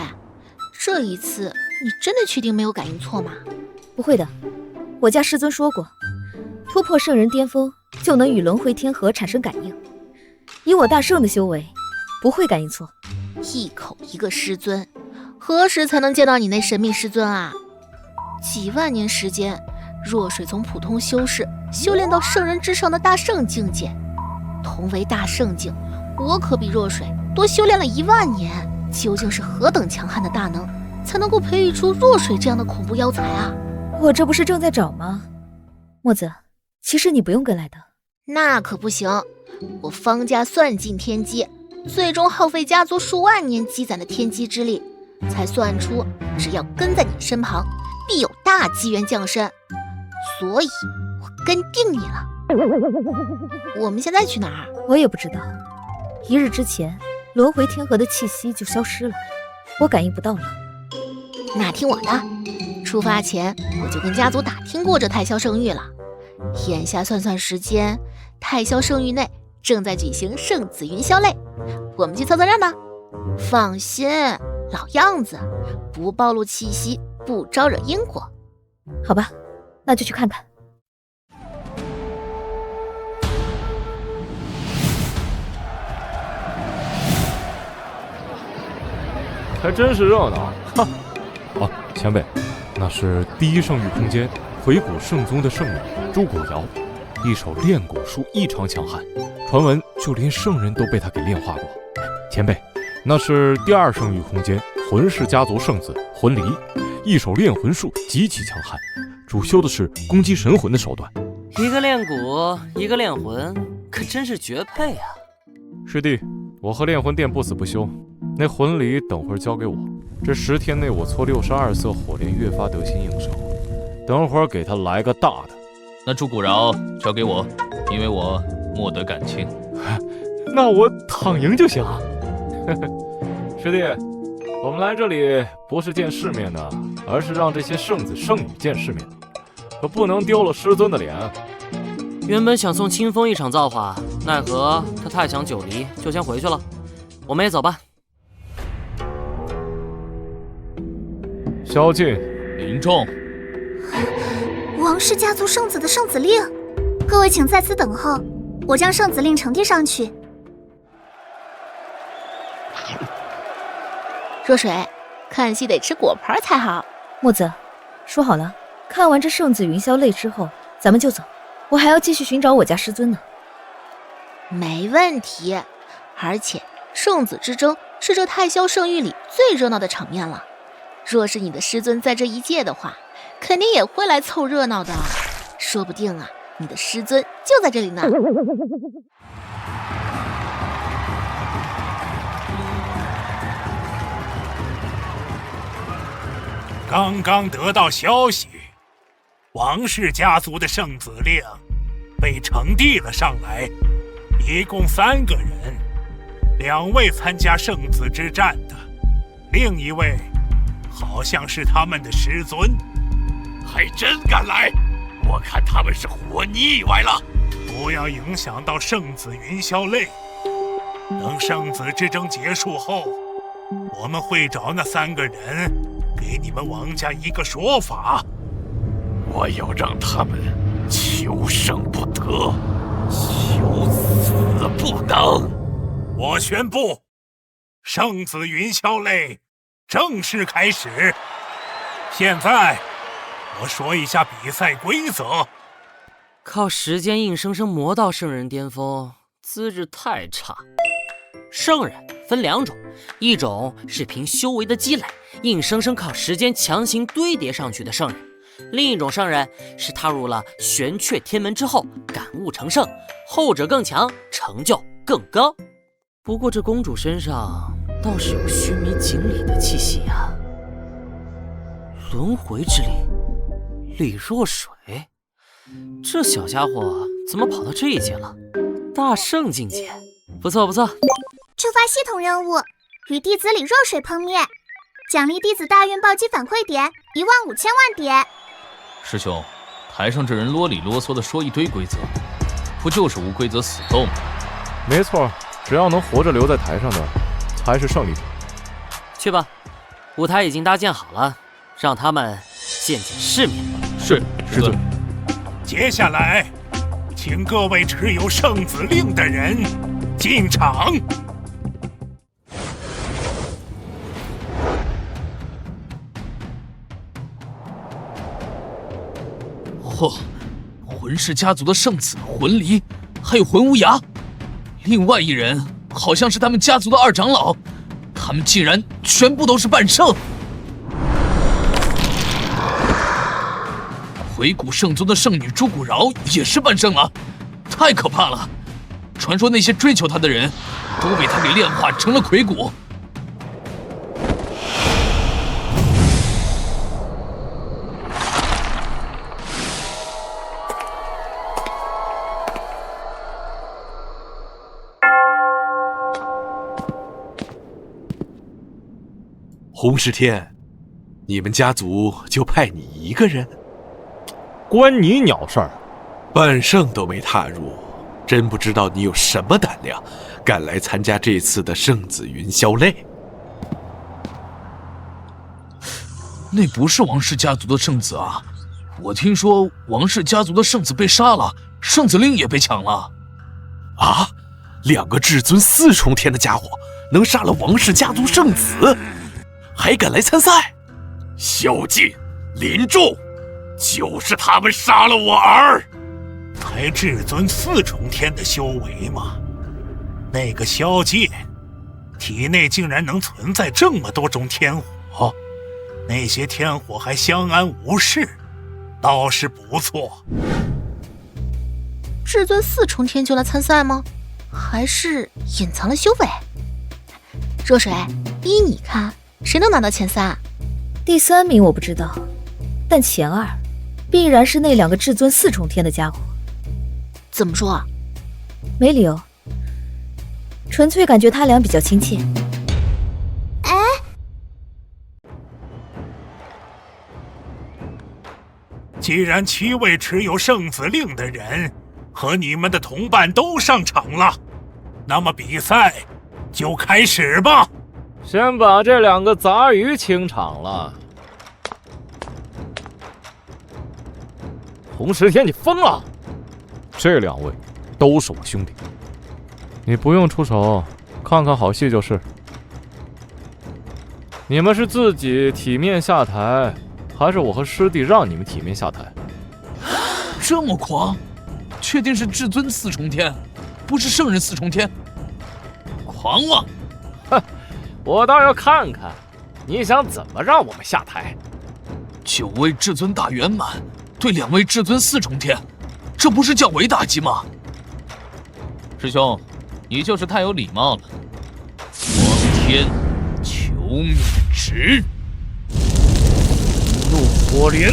这一次你真的确定没有感应错吗？不会的，我家师尊说过，突破圣人巅峰就能与轮回天河产生感应。以我大圣的修为，不会感应错。一口一个师尊，何时才能见到你那神秘师尊啊？几万年时间，若水从普通修士修炼到圣人之上的大圣境界，同为大圣境，我可比若水多修炼了1万年。究竟是何等强悍的大能，才能够培育出若水这样的恐怖妖才啊？我这不是正在找吗？墨子，其实你不用跟来的。那可不行，我方家算尽天机，最终耗费家族数万年积攒的天机之力，才算出只要跟在你身旁，必有大机缘降生。所以我跟定你了。我们现在去哪儿？我也不知道。1日之前，轮回天河的气息就消失了，我感应不到了。那听我的，出发前我就跟家族打听过这太霄圣域了。眼下算算时间，太霄圣域内正在举行圣子云霄类，我们去凑凑热闹。放心，老样子，不暴露气息，不招惹因果。好吧，那就去看看。还真是热闹，哈！哦，前辈，那是第一圣域空间魁谷圣宗的圣女朱古瑶，一手炼蛊术异常强悍，传闻就连圣人都被她给炼化过。前辈，那是第2圣域空间魂氏家族圣子魂离，一手炼魂术极其强悍，主修的是攻击神魂的手段。一个炼蛊，一个炼魂，可真是绝配啊！师弟，我和炼魂殿不死不休。那魂离等会儿交给我，这10天内我搓62色火炼越发得心应手，等会儿给他来个大的。那朱古饶交给我，因为我莫得感情。那我躺赢就行。师弟，我们来这里不是见世面的，而是让这些圣子圣女见世面，可不能丢了师尊的脸。原本想送清风一场造化，奈何他太想久离，就先回去了。我们也走吧。萧敬、林仲，王氏家族圣子的圣子令，各位请在此等候，我将圣子令呈递上去。若水，看戏得吃果盘才好。墨子，说好了，看完这圣子云霄类之后，咱们就走。我还要继续寻找我家师尊呢。没问题，而且圣子之争是这太霄圣域里最热闹的场面了。若是你的师尊在这一届的话，肯定也会来凑热闹的。说不定啊，你的师尊就在这里呢。刚刚得到消息，王氏家族的圣子令被呈递了上来，一共3个人，2位参加圣子之战的，另一位好像是他们的师尊。还真敢来！我看他们是活腻歪了。不要影响到圣子云霄泪。等圣子之争结束后，我们会找那3个人，给你们王家一个说法。我要让他们求生不得，求死不能。我宣布，圣子云霄泪正式开始。现在我说一下比赛规则。靠时间硬生生磨到圣人巅峰，资质太差。圣人分2种，一种是凭修为的积累，硬生生靠时间强行堆叠上去的圣人；另一种圣人是踏入了玄阙天门之后感悟成圣，后者更强，成就更高。不过这公主身上倒是有须弥锦鲤的气息啊。轮回之力，李若水，这小家伙怎么跑到这一届了？大圣境界，不错不错。触发系统任务，与弟子李若水碰面，奖励弟子大运暴击反馈点15000万点。师兄，台上这人啰里啰嗦的说一堆规则，不就是无规则死斗吗？没错，只要能活着留在台上的，才是胜利者。去吧，舞台已经搭建好了，让他们见见世面。是，师尊。接下来，请各位持有圣子令的人进场。嚯，魂氏家族的圣子魂离，还有魂无涯，另外一人好像是他们家族的2长老，他们竟然全部都是半圣。回古圣宗的圣女朱古饶也是半圣了，太可怕了！传说那些追求他的人都被他给炼化成了魁骨。洪石天，你们家族就派你一个人？关你鸟事儿！半圣都没踏入，真不知道你有什么胆量，敢来参加这次的圣子云霄泪。那不是王氏家族的圣子啊！我听说王氏家族的圣子被杀了，圣子令也被抢了。啊！2个至尊4重天的家伙能杀了王氏家族圣子，还敢来参赛？萧劲、林仲，就是他们杀了我儿。才至尊4重天的修为吗？那个萧劲，体内竟然能存在这么多种天火，那些天火还相安无事，倒是不错。至尊4重天就来参赛吗？还是隐藏了修为？若水，依你看，谁能拿到前3？第3名我不知道，但前2必然是那2个至尊4重天的家伙。怎么说？没理由，纯粹感觉他俩比较亲切。哎，既然7位持有圣子令的人和你们的同伴都上场了，那么比赛就开始吧。先把这2个杂鱼清场了。洪石天，你疯了！这2位都是我兄弟，你不用出手，看看好戏就是。你们是自己体面下台，还是我和师弟让你们体面下台？这么狂？确定是至尊4重天，不是圣人4重天？狂妄！哼，我倒要看看你想怎么让我们下台？9位至尊大圆满对2位至尊4重天，这不是较为打击吗？师兄，你就是太有礼貌了。黄天求灭旨，怒火莲。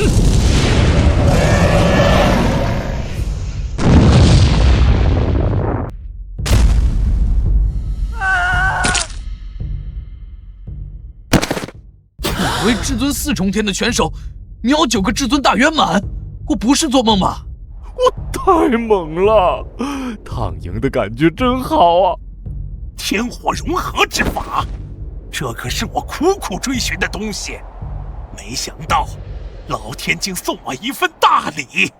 2位至尊4重天的拳手秒9个至尊大圆满，我不是做梦吧？我太猛了，躺赢的感觉真好啊！天火融合之法，这可是我苦苦追寻的东西，没想到老天竟送我一份大礼。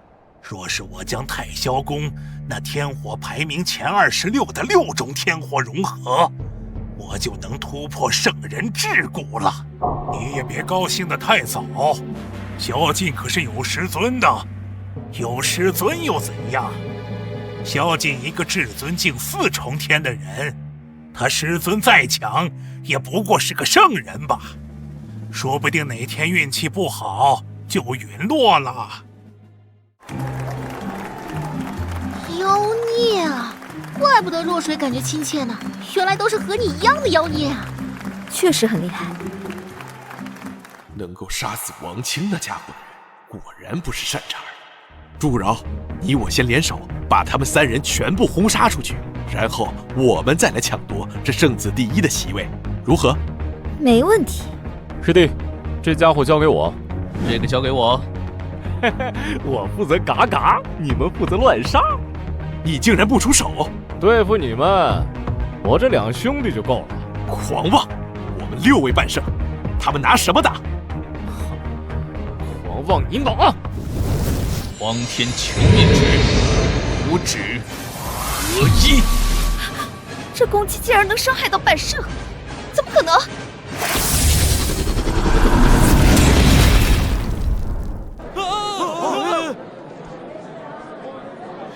若是我将太霄宫那天火排名前26的6种天火融合，我就能突破圣人桎梏了。你也别高兴得太早，萧劲可是有师尊的，有师尊又怎样？萧劲一个至尊境4重天的人，他师尊再强，也不过是个圣人吧？说不定哪天运气不好就陨落了。妖孽啊！怪不得若水感觉亲切呢，原来都是和你一样的妖孽啊！确实很厉害。能够杀死王清那家伙，果然不是善茬。祝饶，你我先联手，把他们3人全部轰杀出去，然后我们再来抢夺这圣子第1的席位，如何？没问题。师弟，这家伙交给我，这个交给我。我负责嘎嘎，你们负责乱杀。你竟然不出手？对付你们，我这2兄弟就够了。狂妄！我们6位半圣，他们拿什么打？狂妄你妈！黄天求灭旨，5指合一。这攻击竟然能伤害到半圣，怎么可能？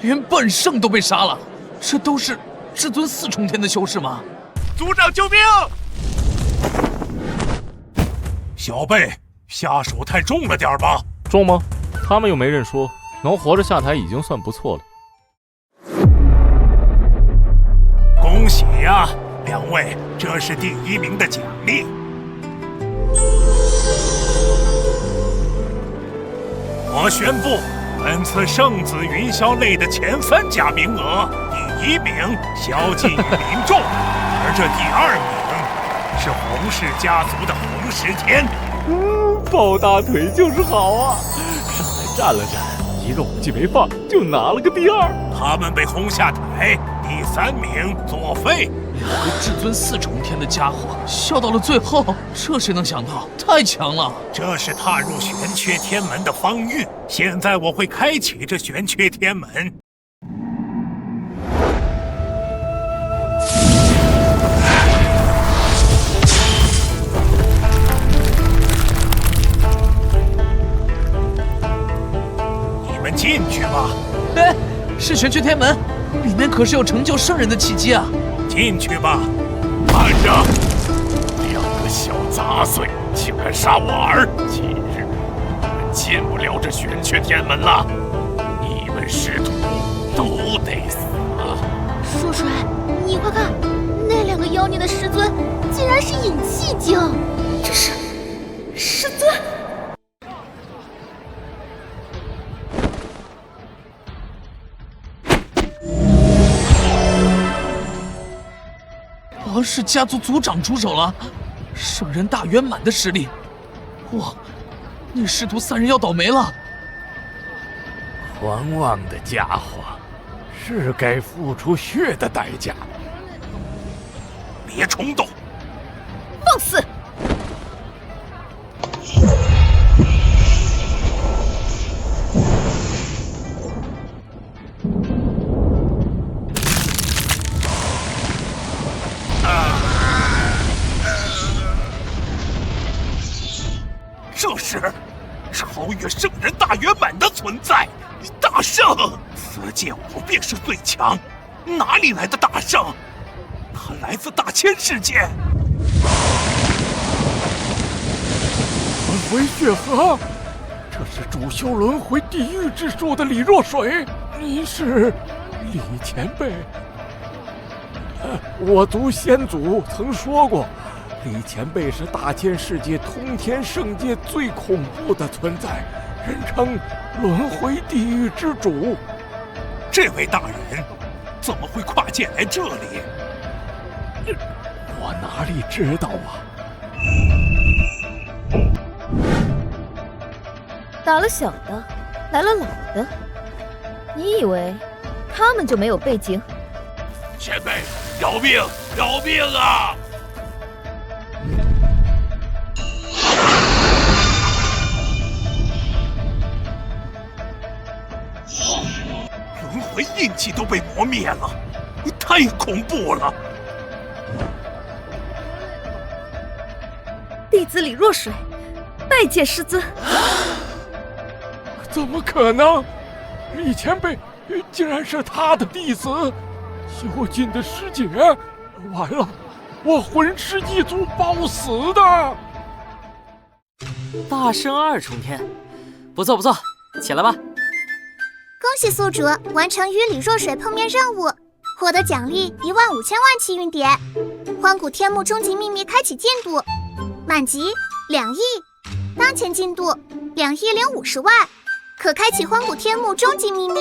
连半圣都被杀了，这都是至尊4重天的修士吗？族长救命！小贝，下手太重了点吧？重吗？他们又没认输，能活着下台已经算不错了。恭喜呀，2位，这是第1名的奖励。我宣布，本次圣子云霄类的前3甲名额，第1名萧劲与林仲，而这第2名是洪氏家族的洪石天。抱大腿就是好啊！上来站了站，一个武器没放就拿了个第2。他们被轰下台，第3名作废。2个至尊4重天的家伙笑到了最后，这谁能想到？太强了！这是踏入玄缺天门的方域，现在我会开启这玄缺天门。你们进去吧。哎，是玄缺天门，里面可是有成就圣人的契机啊！进去吧。慢着！2个小杂碎竟敢杀我儿！今日你们进不了这玄缺天门了，你们师徒都得死！若水，你快看，那2个妖孽的师尊竟然是引气境，这是师尊。王氏家族族长出手了，圣人大圆满的实力，哇，那师徒3人要倒霉了。狂妄的家伙，是该付出血的代价。别冲动，放肆！这是超越圣人大圆满的存在，大圣！此界我便是最强，哪里来的大圣？他来自大千世界。回血河，这是主修轮回地狱之术的李若水，你是李前辈。我族先祖曾说过，李前辈是大千世界通天圣界最恐怖的存在，人称轮回地狱之主。这位大人怎么会跨界来这里？我哪里知道啊！打了小的，来了老的，你以为他们就没有背景？前辈，饶命！饶命啊！轮回印记都被磨灭了，太恐怖了！弟子李若水，拜见师尊。怎么可能？李前辈竟然是他的弟子，修尽的师姐，完了，我魂师一族包死的。大圣2重天，不错不错，起来吧。恭喜宿主完成与李若水碰面任务，获得奖励15000万气运点。荒古天幕终极秘密开启进度，满级2亿，当前进度2亿050万，可开启荒古天幕终极秘密。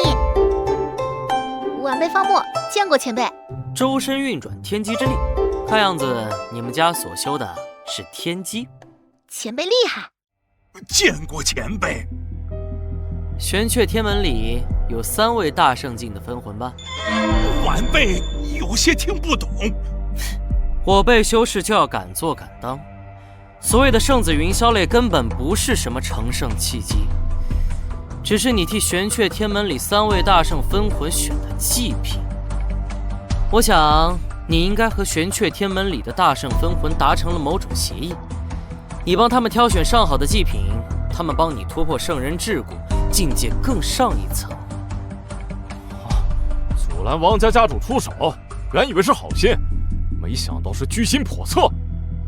晚辈方墨，见过前辈。周身运转天机之力，看样子你们家所修的是天机。前辈厉害。见过前辈。玄阙天门里有3位大圣境的分魂吧？晚辈有些听不懂。我辈修士就要敢做敢当，所谓的圣子云霄类根本不是什么成圣契机，只是你替玄阙天门里3位大圣分魂选的祭品。我想你应该和玄阙天门里的大圣分魂达成了某种协议，你帮他们挑选上好的祭品，他们帮你突破圣人桎梏，境界更上一层。阻拦王家家主出手，原以为是好心，没想到是居心叵测。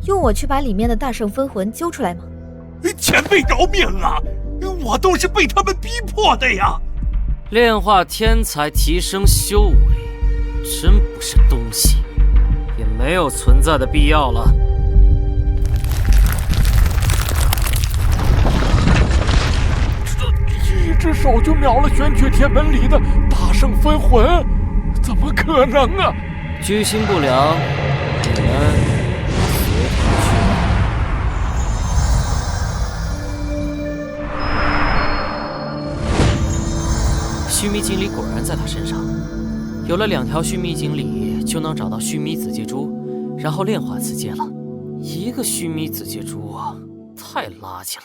用我去把里面的大圣分魂揪出来吗？前辈饶命啊！我都是被他们逼迫的呀！炼化天才提升修为，真不是东西，也没有存在的必要了。一只手就秒了玄阙天门里的大圣分魂，怎么可能啊！居心不良，你们须弥锦鲤果然在他身上，有了2条须弥锦鲤，就能找到须弥子界珠，然后炼化此界了。一个须弥子界珠啊，太垃圾了。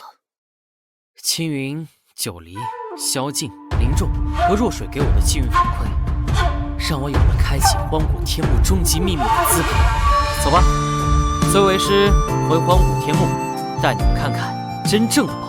青云、九黎、萧静、林仲和若水给我的气运反馈，让我有了开启荒古天幕终极秘密的资格。走吧，随为师回荒古天幕，带你们看看真正的宝。